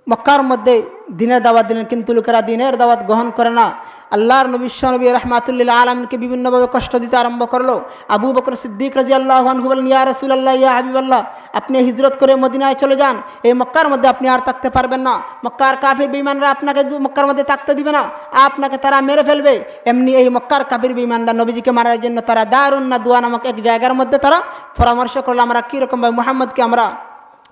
মক্কার মধ্যে দিনের দাওয়াত দিলেন, কিন্তু লোকেরা দিনের দাওয়াত গ্রহণ করে না। আল্লাহর নবী বিশ্বনবী রাহমাতুল্লিল আলামিনকে বিভিন্নভাবে কষ্ট দিতে আরম্ভ করলো। আবু বকর সিদ্দিক রাদিয়াল্লাহু আনহু বলেন, ইয়া রাসূলুল্লাহ, ইয়া হাবিবাল্লাহ, আপনি হিজরত করে মদিনায় চলে যান, এই মক্কার মধ্যে আপনি আর থাকতে পারবেন না। মক্কার কাফির বেঈমানরা আপনাকে মক্কার মধ্যে থাকতে দিবে না, আপনাকে তারা মেরে ফেলবে। এমনি এই মক্কার কাফির বেঈমানরা নবীজিকে মারার জন্য তারা দারুন নাদওয়া নামক এক জায়গার মধ্যে তারা পরামর্শ করলো, আমরা কীরকমভাবে মুহাম্মদকে আমরা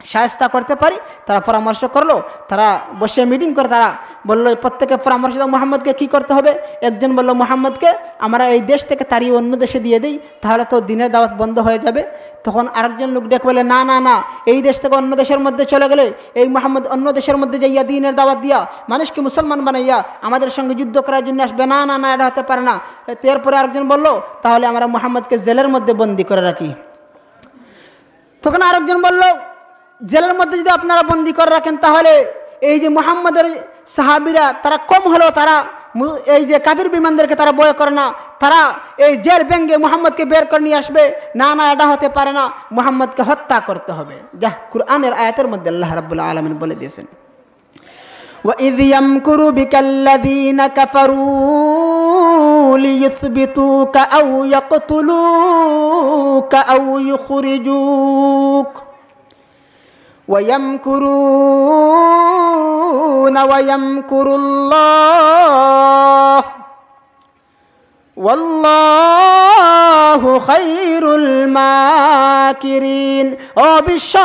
শায়েস্তা করতে পারি। তারা পরামর্শ করলো, তারা বসে মিটিং করে তারা বললো, প্রত্যেকে পরামর্শ দাও মুহাম্মদকে কী করতে হবে। একজন বলল, মুহাম্মদকে আমরা এই দেশ থেকে তাড়িয়ে অন্য দেশে দিয়ে দিই, তাহলে তো দিনের দাওয়াত বন্ধ হয়ে যাবে। তখন আরেকজন লোক ডেকে বলে, না না না, এই দেশ থেকে অন্য দেশের মধ্যে চলে গেলে এই মুহাম্মদ অন্য দেশের মধ্যে যাইয়া দিনের দাওয়াত দিয়া মানুষকে মুসলমান বানাইয়া আমাদের সঙ্গে যুদ্ধ করার জন্য আসবে, না না না, এটা হতে পারে না। এরপরে আরেকজন বলল, তাহলে আমরা মুহাম্মদকে জেলের মধ্যে বন্দি করে রাখি। তখন আরেকজন বলল, জেলের মধ্যে যদি আপনারা বন্দি করে রাখেন, তাহলে এই যে মুহাম্মদের সাহাবীরা তারা কম হলেও তারা এই যে কাফির বিমানদেরকে তারা ভয় করে না, তারা এই জেল ভেঙে মুহাম্মদকে বের করে নিয়ে আসবে, না না, এটা হতে পারে না, মুহাম্মদকে হত্যা করতে হবে। যা কুরআনের আয়াতের মধ্যে আল্লাহ রাব্বুল আলামিন বলে দিয়েছেন, وَإِذْ يَمْكُرُ بِكَ الَّذِينَ كَفَرُوا لِيُثْبِتُوكَ أَوْ يَقْتُلُوكَ أَوْ يُخْرِجُوكَ وَيَمْكُرُونَ وَيَمْكُرُ اللَّهُ ওয়াল্লাহু খায়রুল মাকিরিন। ও বিশ্ব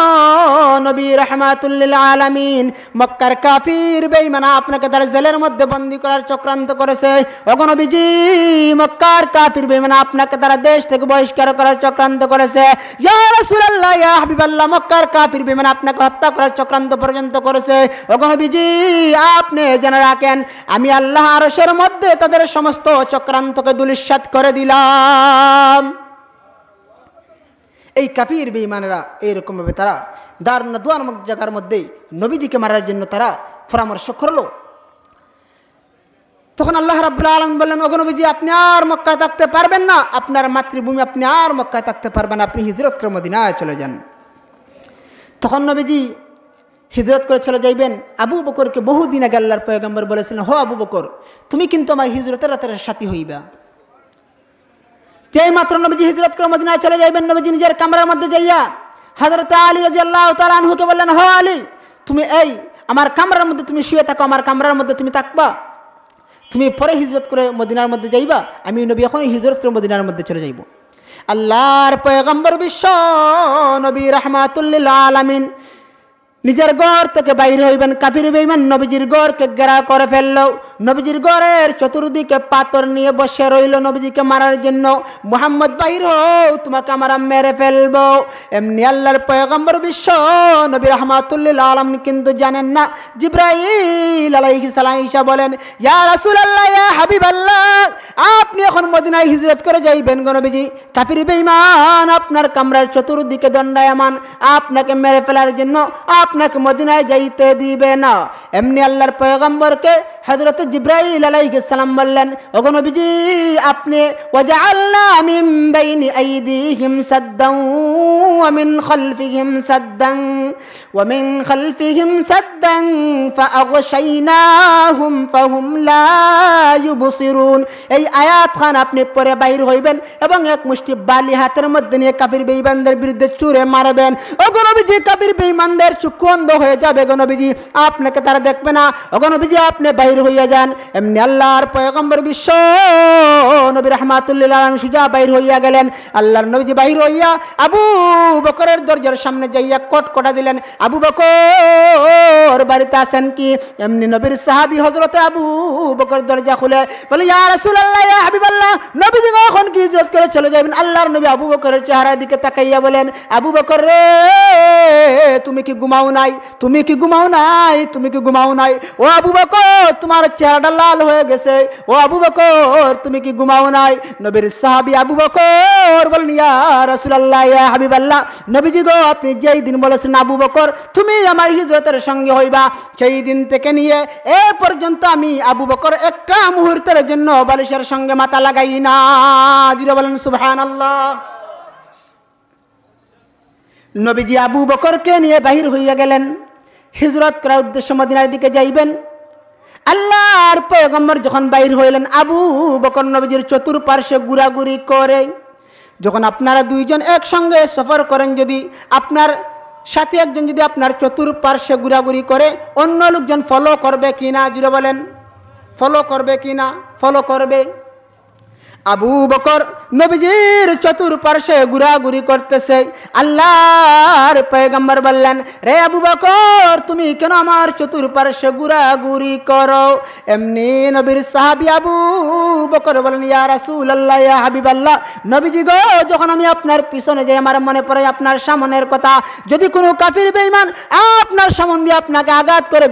নবী রাহমাতুল লিল আলামিন, মক্কার কাফির বেঈমান আপনাকে তার জেলের মধ্যে বন্দী করার চক্রান্ত করেছে। ওগো নবীজি, মক্কার কাফির বেঈমান আপনাকে তারা দেশ থেকে বহিষ্কার করার চক্রান্ত করেছে। ইয়া রাসূলুল্লাহ, ইয়া হাবিবাল্লাহ, মক্কার কাফির বেঈমান আপনাকে হত্যা করার চক্রান্ত পর্যন্ত করেছে। ওগো নবীজি, আপনি জেনে রাখেন, আমি আল্লাহ আরশের মধ্যে তাদের সমস্ত চক্রান্তকে দুলিশাত করে দিলাম। এই কাফির বেঈমানেরা এইরকম ভাবে তারা দারুন নাদওয়া নামক জায়গার মধ্যে নবীজিকে মারার জন্য তারা পরামর্শ করলো। তখন আল্লাহ রাব্বুল আলামিন বললেন, ওগো নবীজি, আপনি আর মক্কায় থাকতে পারবেন না, আপনার মাতৃভূমি আপনি আর মক্কায় থাকতে পারবেন না, আপনি হিজরত করে মদিনায় চলে যান। তখন নবীজি হিজরত করে চলে যাইবেন। আবু বকরকে বহুদিন আগে আল্লাহর পয়গম্বর বলেছিলেন, হো আবু বকর, তুমি কিন্তু আমার হিজরতের রাতের সাথী হইবা। যেই মাত্র নবীজি হিজরত করে মদিনায় চলে যাইবেন, নবীজি নিজের কামরার মধ্যে যাইয়া হযরত আলী রাদিয়াল্লাহু তাআলা আনহুকে বললেন, হো আলী, তুমি এই আমার কামরার মধ্যে তুমি শুয়ে থাকো, আমার কামরার মধ্যে তুমি থাকবা, তুমি পরে হিজরত করে মদিনার মধ্যে যাইবা, আমি নবী এখন হিজরত করে মদিনার মধ্যে চলে যাইব। আল্লাহর পয়গম্বর বিশ্ব নবী রাহমাতুল লিল আলামিন নিজের ঘর থেকে বাইরে হইবেন, কাফির বেঈমান নবীজির ঘরকে ঘেরা করে ফেলল। নবীজির ঘরের চতুর্দিকে পাথর নিয়ে বসে রইল নবীজিকে মারার জন্য। মুহাম্মদ বাইর হও, তোমাকে আমরা মেরে ফেলবো। এমনি আল্লাহর পয়গম্বর বিশ্ব নবী রাহমাতুল লিল আলামিন কিন্তু জানেন না। জিবরাইল আলাইহিস সালাম ঈসা বলেন, ইয়া রাসূলুল্লাহ, ইয়া হাবিবাল্লাহ, আপনি এখন মদিনায় হিজরত করে যাইবেন গো নবীজি, কাফির বেঈমান আপনার কামরার চতুর্দিকে দণ্ডায়মান, আপনাকে মেরে ফেলার জন্য আপনাকে মদিনায় যাইতে দিবে না। এমনি আল্লাহর পয়গম্বরকে হযরত জিবরাইল আলাইহিস সালাম বললেন, ওগো নবীজি, আপনি ওয়াজআলনা মিন বাইনি আইদিহিম সাদ্দান ওয়া মিন খালফিহিম সাদ্দান ওয়া মিন খালফিহিম সাদ্দান ফাআগশাইনাহুম ফাহুম লা ইউবসিরুন। এই আয়াত খান আপনি পরে বাইর হইবেন এবং এক মুষ্টি বালি হাতের মধ্যে নিয়ে কাফির বেঈমানদের বিরুদ্ধে ছুঁড়ে মারবেন। ওগো নবীজি, কাফির বেঈমানদের চক্ষু অন্ধ হয়ে যাবে গো নবীজি, আপনাকে তারা দেখবে না। ওগো নবীজি, আপনি বাইর হইয়া যান। এমনি আল্লাহর পয়গম্বর বিশ্ব নবী রাহমাতুল লিল আলামিন সুজা বাইর হইয়া গেলেন। আল্লাহর নবীজি বাইর হইয়া আবু বকরের দরজার সামনে যাইয়া কটকটা দিলেন, আবু বকর বাড়িতে আছেন কি? এমনি নবীর সাহাবী হযরতে আবু বকর দরজা খুলে বলে, ইয়া রাসূলুল্লাহ, ইয়া হাবিবাল্লাহ, নবীজি এখন কি হিজরত করে চলে যাবেন? আল্লাহর নবী আবু বকরের চেহারার দিকে তাকাইয়া বলেন, আবু বকর রে, তুমি কি ঘুমাও নাই? তুমি কি ঘুমাও নাই? তুমি কি ঘুমাও নাই? ও আবু বকর, তোমার চেহারাটা লাল হয়ে গেছে। ও আবু বকর, তুমি কি ঘুমাও নাই? নবীর সাহাবী আবু বকর বলেন, ইয়া রাসূলুল্লাহ, ইয়া হাবিবাল্লাহ, নবীজি গো, আপনি যেই দিন বলেছেন আবু বকর তুমি আমার হিজরতের সঙ্গে হইবা, সেই দিন থেকে নিয়ে এ পর্যন্ত আমি আবু বকর একটা মুহূর্তের জন্য বালিশের সঙ্গে মাথা লাগাই না। জিরে বলেন সুবহানাল্লাহ। নবীজি আবু বকরকে নিয়ে বাহির হইয়া গেলেন, হিজরত করার উদ্দেশ্যে মদিনার দিকে যাইবেন। আল্লাহর পয়গম্বর যখন বাইর হইলেন, আবু বকর নবীজির চতুর্পার্শ্বে ঘোরাঘুরি করে। যখন আপনারা দুইজন একসঙ্গে সফর করেন, যদি আপনার সাথে একজন যদি আপনার চতুর্পার্শ্বে ঘোরাঘুরি করে, অন্য লোকজন ফলো করবে কিনা? জুড়ে বলেন, ফলো করবে কিনা? ফলো করবে। আবু বকর নবীজির চতুর্পার্শ্বে ঘোরাঘুরি করতেছে। আল্লাহর পয়গম্বর বললেন, রে আবু বকর, তুমি কেন আমার চতুর্পার্শ্বে ঘোরাঘুরি করো? এমনি নবীর সাহাবী আবু বকর বলেন, ইয়া রাসূলুল্লাহ, ইয়া হাবিবাল্লাহ, নবীজি গো, যখন আমি আপনার পিছনে যাই আমার মনে পড়ে আপনার সামনের কথা। যদি কোনো কাফির বেঈমান আপনার সামনে দিয়ে আপনাকে আঘাত করে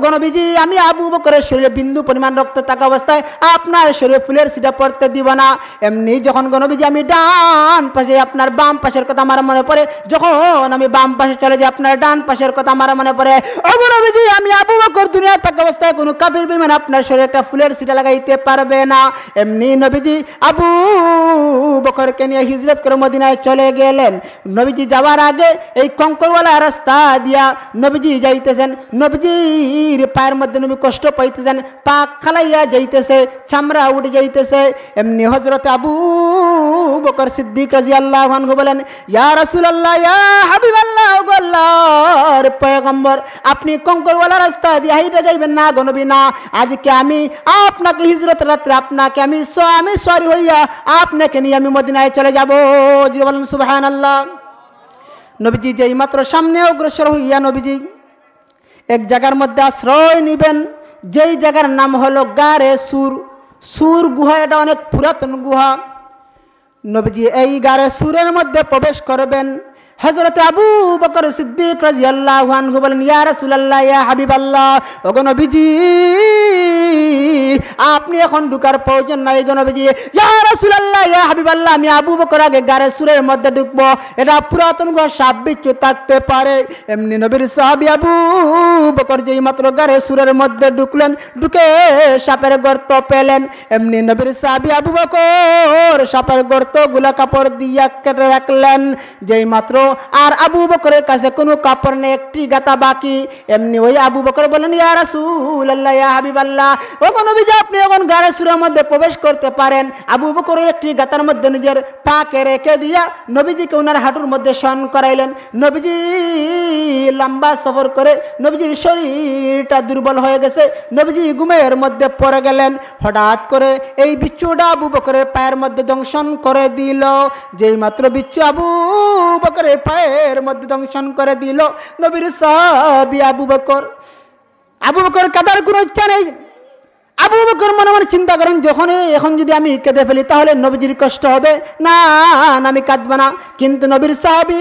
গো নবীজি, আমি আবু বকরের শরীরে বিন্দু পরিমাণ রক্ত থাকা অবস্থায় আপনার শরীরে ফুলের ছিটা পড়তে দিব না। এমনি যখন গো নবীজি আমি ডান পাশে, আপনার বাম পাশের কথা আমার মনে পড়ে, যখন আমি বাম পাশে চলে যাই আপনার ডান পাশের কথা আমার মনে পড়ে। ও গো নবীজি, আমি আবু বকর দুনিয়া থাকা অবস্থায় কোনো কাফির বেঈমান আপনার শরীরে একটা ফুলের ছিটা লাগাইতে পারবে না। এমনি নবীজি আবু বকরকে নিয়ে হিজরত করে মদিনায় চলে গেলেন। নবীজি যাওয়ার আগে এই কঙ্করওয়ালা রাস্তা দিয়া নবীজি যাইতেছেন। নবীজির পায়ের মধ্যে নবী কষ্ট পাইতেছেন, পা খালাইয়া যাইতেছে, চামড়া উঠে যাইতেছে। এমনি হযরত আবু বকর সিদ্দিক রাদিয়াল্লাহু আনহু বলেন, ইয়া রাসূলুল্লাহ, ইয়া হাবিবাল্লাহ, ও আল্লাহর পয়গম্বর, আপনি কঙ্করওয়ালা রাস্তা দিয়ে হাইটা যাইবেন না গো নবী, না। আজকে আমি আপনাকে হিজরতের রাত্রে আপনাকে আমি সরি হইয়া আপনাকে নিয়ে আমি মদিনায় চলে যাব। বলেন সুবহানাল্লাহ। নবীজি যেই মাত্র সামনে অগ্রসর হইয়া নবীজি এক জায়গার মধ্যে আশ্রয় নিবেন, যেই জায়গার নাম হলো গারে সুর গুহা। এটা অনেক পুরাতন গুহা। নবীজি এই গারে সুরের মধ্যে প্রবেশ করবেন। হযরত আবু বকর সিদ্দিক রাদিয়াল্লাহু আনহু বলেন, ইয়া রাসূলুল্লাহ, ইয়া হাবিবাল্লাহ, ওগো নবীজি, আপনি এখন ঢুকার প্রয়োজন নাই গো নবীজি। ইয়া রাসূলুল্লাহ, ইয়া হাবিবাল্লাহ, আমি আবু বকর আগে গারে সুরের মধ্যে ঢুকবো, এটা পুরাতন গুহা, সাপ বিচ্ছু থাকতে পারে। এমনি নবীর সাহাবী আবু বকর যেই মাত্র গারে সুরের মধ্যে ঢুকলেন, ঢুকে সাপের গর্ত পেলেন। এমনি নবীর সাহাবী আবু বকর সাপের গর্ত গুলা কাপড় দিয়া কেটে রাখলেন। যেই মাত্র আর আবু বকরের কাছে কোনো কাপড় নেই, একটি গাতা বাকি। এমনি ওই আবু বকর বলেন, ইয়া রাসূলুল্লাহ, ইয়া হাবিবাল্লাহ, ও নবীজি, আপনি এখন গারে সুরের মধ্যে প্রবেশ করতে পারেন। আবু বকর একটি গাতার মধ্যে নিজের পাকে রেখে দিয়া নবীজিকে ওনার হাঁটুর মধ্যে শয়ন করাইলেন। নবীজি লম্বা সফর করে নবীজির শরীরটা দুর্বল হয়ে গেছে, নবীজি ঘুমের মধ্যে পড়ে গেলেন। হঠাৎ করে এই বিচ্ছুটা আবু বকরের পায়ের মধ্যে দংশন করে দিল। যেই মাত্র বিচ্ছু আবু বকরের পায়ের মধ্যে দংশন করে দিল, নবীর সাহাবী আবু বকর কাদার কোনো ইচ্ছা নেই। আবু বকর মনে মনে চিন্তা করেন, যখন এখন যদি আমি কেঁদে ফেলি তাহলে নবীজির কষ্ট হবে, না আমি কাঁদবো না। কিন্তু নবীর সাহাবী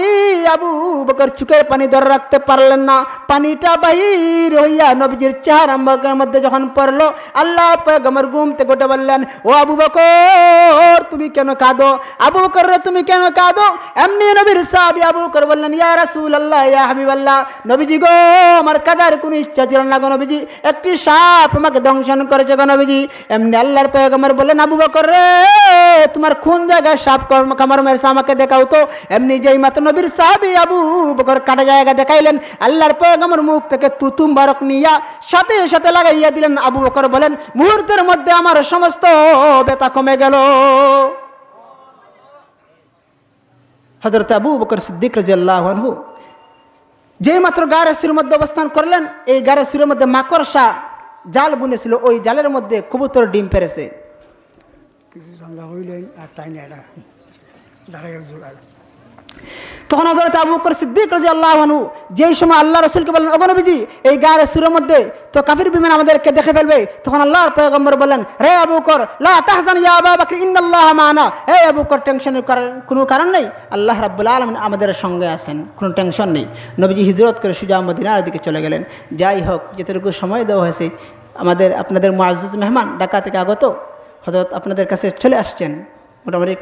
আবু বকর চোখের পানি ধরে রাখতে পারলেন না। পানিটা বাহির হইয়া নবীজির চেহারা মধ্যে যখন পড়লো, আল্লাহ পয়গম্বর ঘুম থেকে উঠে বললেন, ও আবু বকর, তুমি কেন কাঁদো? আবু বকর রে, তুমি কেন কাঁদো? এমনি নবীর সাহাবী আবু বকর বললেন, ইয়া রাসূলুল্লাহ, ইয়া হাবিবাল্লাহ, নবীজি গো, আমার কাঁদার কোনো ইচ্ছা ছিল না গো নবীজি, একটি সাপ আমাকে দংশন করেছে গো নবীজি। এমনি আল্লাহর পয়গম্বর বললেন, আবু বকর রে, তোমার কোন জায়গায় সাপ কামড় মেরেছে আমাকে দেখাও তো। এমনি যেই মাত্র নবীর সাহাবী আবু বকর কাটা জায়গা দেখাইলেন, আল্লাহর পয়গম্বর মুখ থেকে তুতু মুবারক নিয়া সাথে সাথে লাগাইয়া দিলেন। আবু বকর বলেন, মুহূর্তের মধ্যে আমার সমস্ত ব্যথা কমে গেল। হযরত আবু বকর সিদ্দিক রাদিয়াল্লাহু আনহু যেই মাত্র গারে সুরের মধ্যে অবস্থান করলেন, এই গারে সুরের মধ্যে মাকড়সা জাল বুনেছিল, ওই জালের মধ্যে কবুতর ডিম পেরেছে। তখন হযরত আবু বকর সিদ্দিক রাদিয়াল্লাহু আনহু যেই সময় আল্লাহ রাসূলকে বলেন, ওগো নবীজি, এই গারে সুরের মধ্যে তো কাফির বিমান আমাদেরকে দেখে ফেলবে। তখন আল্লাহর পয়গম্বর বলেন, রে আবু বকর, লা তাহজান ইয়া আবু বকর, ইন্নাল্লাহা মা'ানা। হে আবু বকর, টেনশনের কোনো কারণ নেই, আল্লাহ রাব্বুল আলামিন আমাদের সঙ্গে আছেন, কোনো টেনশন নেই। নবীজি হিজরত করে সোজা মদিনার দিকে চলে গেলেন। যাই হোক, যেটুকু সময় দেওয়া হয়েছে, আপনাদের মুআজ্জাজ মেহমান ঢাকা থেকে আগত হযরত আপনাদের কাছে চলে আসছেন, মোটামুটি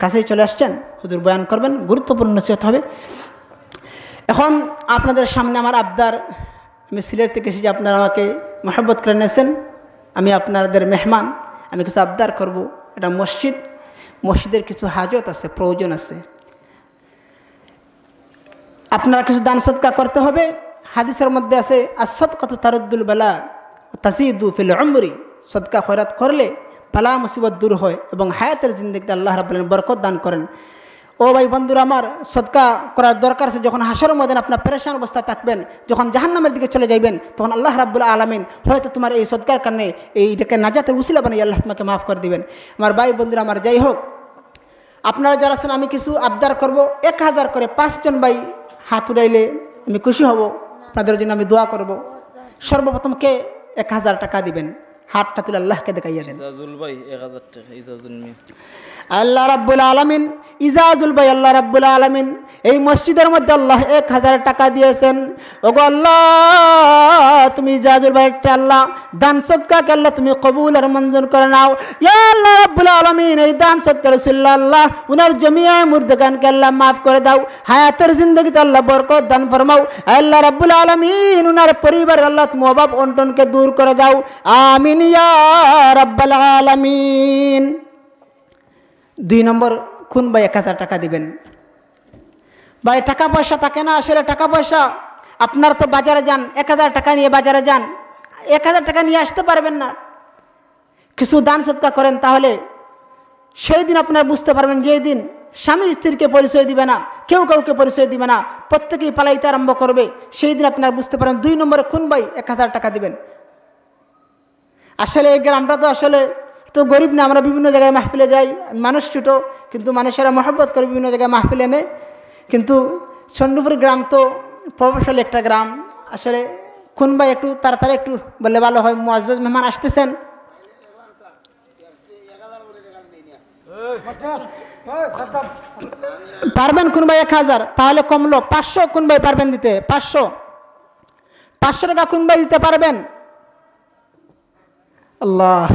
কাছেই চলে আসছেন। হুজুর বয়ান করবেন, গুরুত্বপূর্ণ নসিহত হবে। এখন আপনাদের সামনে আমার আবদার, আমি সিলেট থেকে এসেছি, আপনারা আমাকে মহব্বত করে নিয়েছেন, আমি আপনাদের মেহমান, আমি কিছু আবদার করব। এটা মসজিদের কিছু হাজত আছে, প্রয়োজন আছে, আপনারা কিছু দান সদকা করতে হবে। হাদিসের মধ্যে আছে, as-সাদকাতু তারুদ্দুল বালা ওয়া তাজিদু ফিল উমরি, সদকা খয়রাত করলে বালা মুসিবত দূর হয় এবং হায়াতের জিন্দেগিতে আল্লাহ রাব্বুল আলামিন বরকত দান করেন। ও ভাই বন্ধুরা আমার, সদকা করার দরকার আছে। যখন হাসরের ময়দানে আপনার পেরেশান অবস্থা থাকবেন, যখন জাহান্নামের দিকে চলে যাইবেন, তখন আল্লাহ রাব্বুল আলামিন হয়তো তোমার এই সদকার কারণে এইটাকে নাজাতের উসিলা বানিয়ে আল্লাহ তোমাকে মাফ করে দিবেন। আমার ভাই বন্ধুরা আমার, যাই হোক, আপনারা যারা আছেন আমি কিছু আবদার করব। 1000 করে 5 জন ভাই হাত উঠাইলে আমি খুশি হব, আপনাদের জন্য আমি দোয়া করব। সর্বপ্রথম কে 1000 টাকা দিবেন? হাতটা তুলে আল্লাহকে দেখাইয়া দেন। ইজাজুল ভাই 1000 টাকা। ইজাজুল মিয়া আল্লাহ রাব্বুল আলামিন, ইজাজুল ভাই আল্লাহ রাব্বুল আলামিন এই মসজিদের মধ্যে আল্লাহ 1000 টাকা দিয়েছেন। ওগো আল্লাহ, তুমি ইজাজুল ভাই একটা আল্লাহ দান সদকাকে আল্লাহ তুমি কবুল আর মঞ্জুর করে নাও। ইয়া আল্লাহ রাব্বুল আলামিন, এই দান সদকা রাসূলুল্লাহ আল্লাহ উনার জমিয়া মুর্দাগানকে আল্লাহ মাফ করে দাও, হায়াতের জিন্দেগিতে আল্লাহ বরকত দান ফরমাও। আল্লাহ রাব্বুল আলামিন উনার পরিবারের আল্লাহ তুমি অভাব অনটনকে দূর করে দাও। আমিন ইয়া রাব্বুল আলামিন। 2 নম্বর, কোন ভাই 1000 টাকা দিবেন? ভাই টাকা পয়সা থাকে না, আসলে টাকা পয়সা আপনার তো বাজারে যান, 1000 টাকা নিয়ে বাজারে যান, 1000 টাকা নিয়ে আসতে পারবেন না। কিছু দান সদকা করেন, তাহলে সেই দিন আপনারা বুঝতে পারবেন যে এই দিন স্বামী স্ত্রীকে পরিচয় দিবে না, কেউ কাউকে পরিচয় দিবে না, প্রত্যেকেই পালাইতে আরম্ভ করবে। সেই দিন আপনারা বুঝতে পারেন। 2 নম্বরে কোন ভাই 1000 টাকা দিবেন? আসলে এই গ্রামটা তো আসলে তো গরিব না, আমরা বিভিন্ন জায়গায় মাহফিলে যাই, মানুষ ছোটো কিন্তু মানুষেরা মহব্বত করে বিভিন্ন জায়গায় মাহফিলে নেয়। কিন্তু চন্ডীপুর গ্রাম তো প্রভাবশালী একটা গ্রাম। আসলে কোন ভাই একটু তাড়াতাড়ি একটু বললে ভালো হয়, মুআজ্জাজ মেহমান আসতেছেন। পারবেন কোন ভাই 1000? তাহলে কমলো 500। কোন ভাই পারবেন দিতে? 500 টাকা কোন ভাই দিতে পারবেন? আল্লাহ,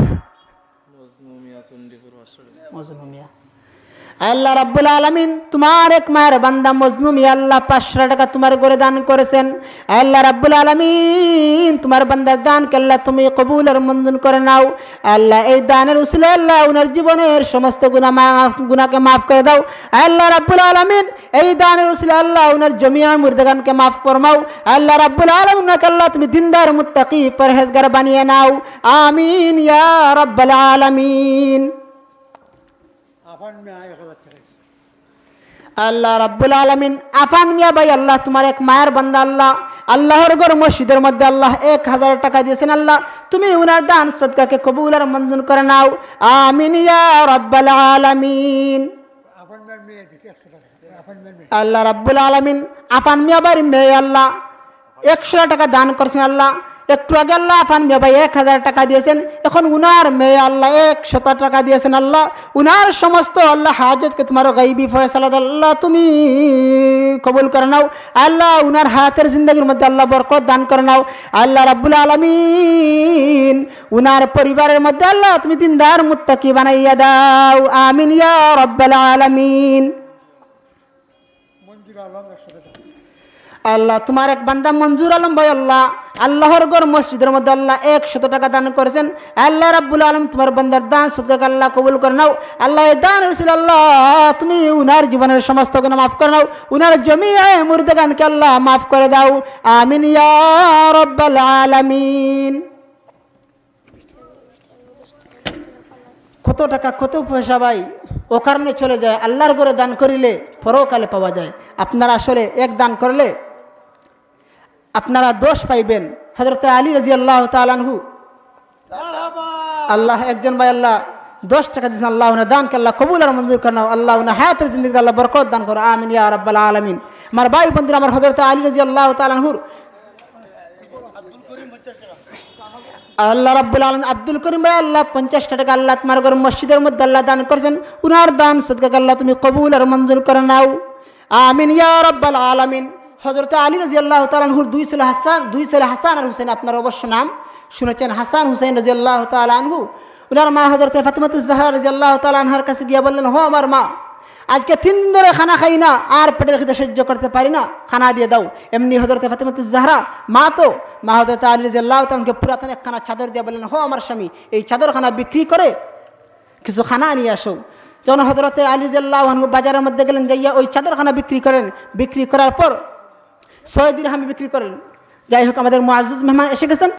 আল্লাহ রাব্বুল আলামিন তোমার এক মায়ের বান্দা মজনু মিয়া আল্লাহ 500 টাকা তোমার করে দান করেছেন। আল্লাহ রাব্বুল আলামিন তোমার বান্দার দানকে আল্লাহ তুমি কবুল আর মঞ্জুর করে নাও। আল্লাহ এই দানের উসিলায় আল্লাহ উনার জীবনের সমস্ত গুনাহকে মাফ করে দাও। আল্লাহ রাব্বুল আলামিন এই দানের উসিলায় আল্লাহ উনার জমিয়া মুর্দাগানকে মাফ ফরমাও। আল্লাহ রাব্বুল আলামিন উনাকে আল্লাহ তুমি দিনদার মুত্তাকি পরহেজগার বানিয়ে নাও। আমিন ইয়া রাব্বাল আলামিন। আল্লাহ রাব্বুল আলামিন আফান মিয়া ভাই আল্লাহ তোমার এক মায়ের বান্দা আল্লাহ আল্লাহর ঘর মসজিদের মধ্যে আল্লাহ 1000 টাকা দিয়েছেন। আল্লাহ তুমি উনার দান সদকাকে কবুল আর মঞ্জুর করে নাও। আমিন ইয়া রাব্বাল আলামিন। আল্লাহ রাব্বুল আলামিন আফান মিয়া ভাই মেয়ে আল্লাহ 100 টাকা দান করেছেন। আল্লাহ একটু আগে আল্লাহ আফান মিয়া ভাই 1000 টাকা দিয়েছেন, এখন উনার মেয়ে আল্লাহ 100 টাকা দিয়েছেন। আল্লাহ উনার সমস্ত আল্লাহ হাজতকে তোমার গাইবি ফয়সালা আল্লাহ তুমি কবুল করে নাও। আল্লাহ উনার হায়াতের জিন্দগির মধ্যে আল্লাহ বরকত দান করে নাও। আল্লাহ রাব্বুল আলামিন উনার পরিবারের মধ্যে আল্লাহ তুমি দিনদার মুত্তাকি বানাইয়া দাও। আমিন ইয়া রাব্বাল আলামিন। আল্লাহ তোমার এক বান্দা মঞ্জুর আলম ভাই আল্লাহ আল্লাহর ঘর মসজিদের মধ্যে আল্লাহ 100 টাকা দান করেছেন। আল্লাহ রাব্বুল আলামিন তোমার বান্দার দান সদকা আল্লাহ কবুল করে নাও। আল্লাহ এই দান রসুল আল্লাহ তুমি উনার জীবনের সমস্ত গুনাহ মাফ করে নাও, উনার জমিয়া মুর্দাগানকে আল্লাহ মাফ করে দাও। আমিন ইয়া রাব্বাল আলামিন। কত টাকা কত পয়সা ভাই ও কারণে চলে যায়, আল্লাহর ঘরে দান করিলে পরকালে পাওয়া যায়। আপনারা আসলে এক দান করলে আপনারা 10 পাইবেন। হযরত আলী রাদিয়াল্লাহু তাআলা আনহু আল্লাহ একজন ভাই আল্লাহ 10 টাকা দিয়েছেন। আল্লাহ উনার দানকে আল্লাহ কবুল আর মঞ্জুর করে নাও। আল্লাহ উনার হায়াতের জিন্দেগিতে আল্লাহ বরকত দান করো। আমিন ইয়া রাব্বাল আলামিন। আমার ভাই বন্ধুরা, আমার হযরত আলী রাদিয়াল্লাহু তাআলা আনহুর আল্লাহ রাব্বুল আলামিন আব্দুল করিম ভাই আল্লাহ 50 টাকা আল্লাহ তোমার ঘর মসজিদের মধ্যে আল্লাহ দান করেছেন। উনার দান সদকা আল্লাহ তুমি কবুল আর মঞ্জুর করে নাও। আমিন ইয়া রাব্বাল আলামিন। হযরত আলী রাদিয়াল্লাহু তাআলা আনহুর 2 ছেলে হাসান আর হুসাইন, আপনারা অবশ্য নাম শুনেছেন। হাসান হুসাইন রাদিয়াল্লাহু তাআলা আনহু উনার মা হযরত ফাতিমাতুজ জাহরা রাদিয়াল্লাহু তাআলা আনহার কাছে গিয়ে বললেন, হো আমার মা, আজকে 3 দিন ধরে খানা খাই না, আর পেটের খিদে সহ্য করতে পারি না, খানা দিয়ে দাও। এমনি হযরত ফাতিমাতুজ জাহরা মা হযরত আলী রাদিয়াল্লাহু তাআলাকে পুরাতন একখানা চাদর দিয়ে বললেন, হো আমার স্বামী, এই চাদরখানা বিক্রি করে কিছু খানা নিয়ে আসো। যখন হযরত আলী রাদিয়াল্লাহু আনহু বাজারের মধ্যে গেলেন, যাইয়া ওই চাদরখানা বিক্রি করেন। বিক্রি করার পর 6 দিরহাম বিক্রি করেন। যাই হোক, আমাদের মুআজ্জিজ মেহমান এসে গেছেন।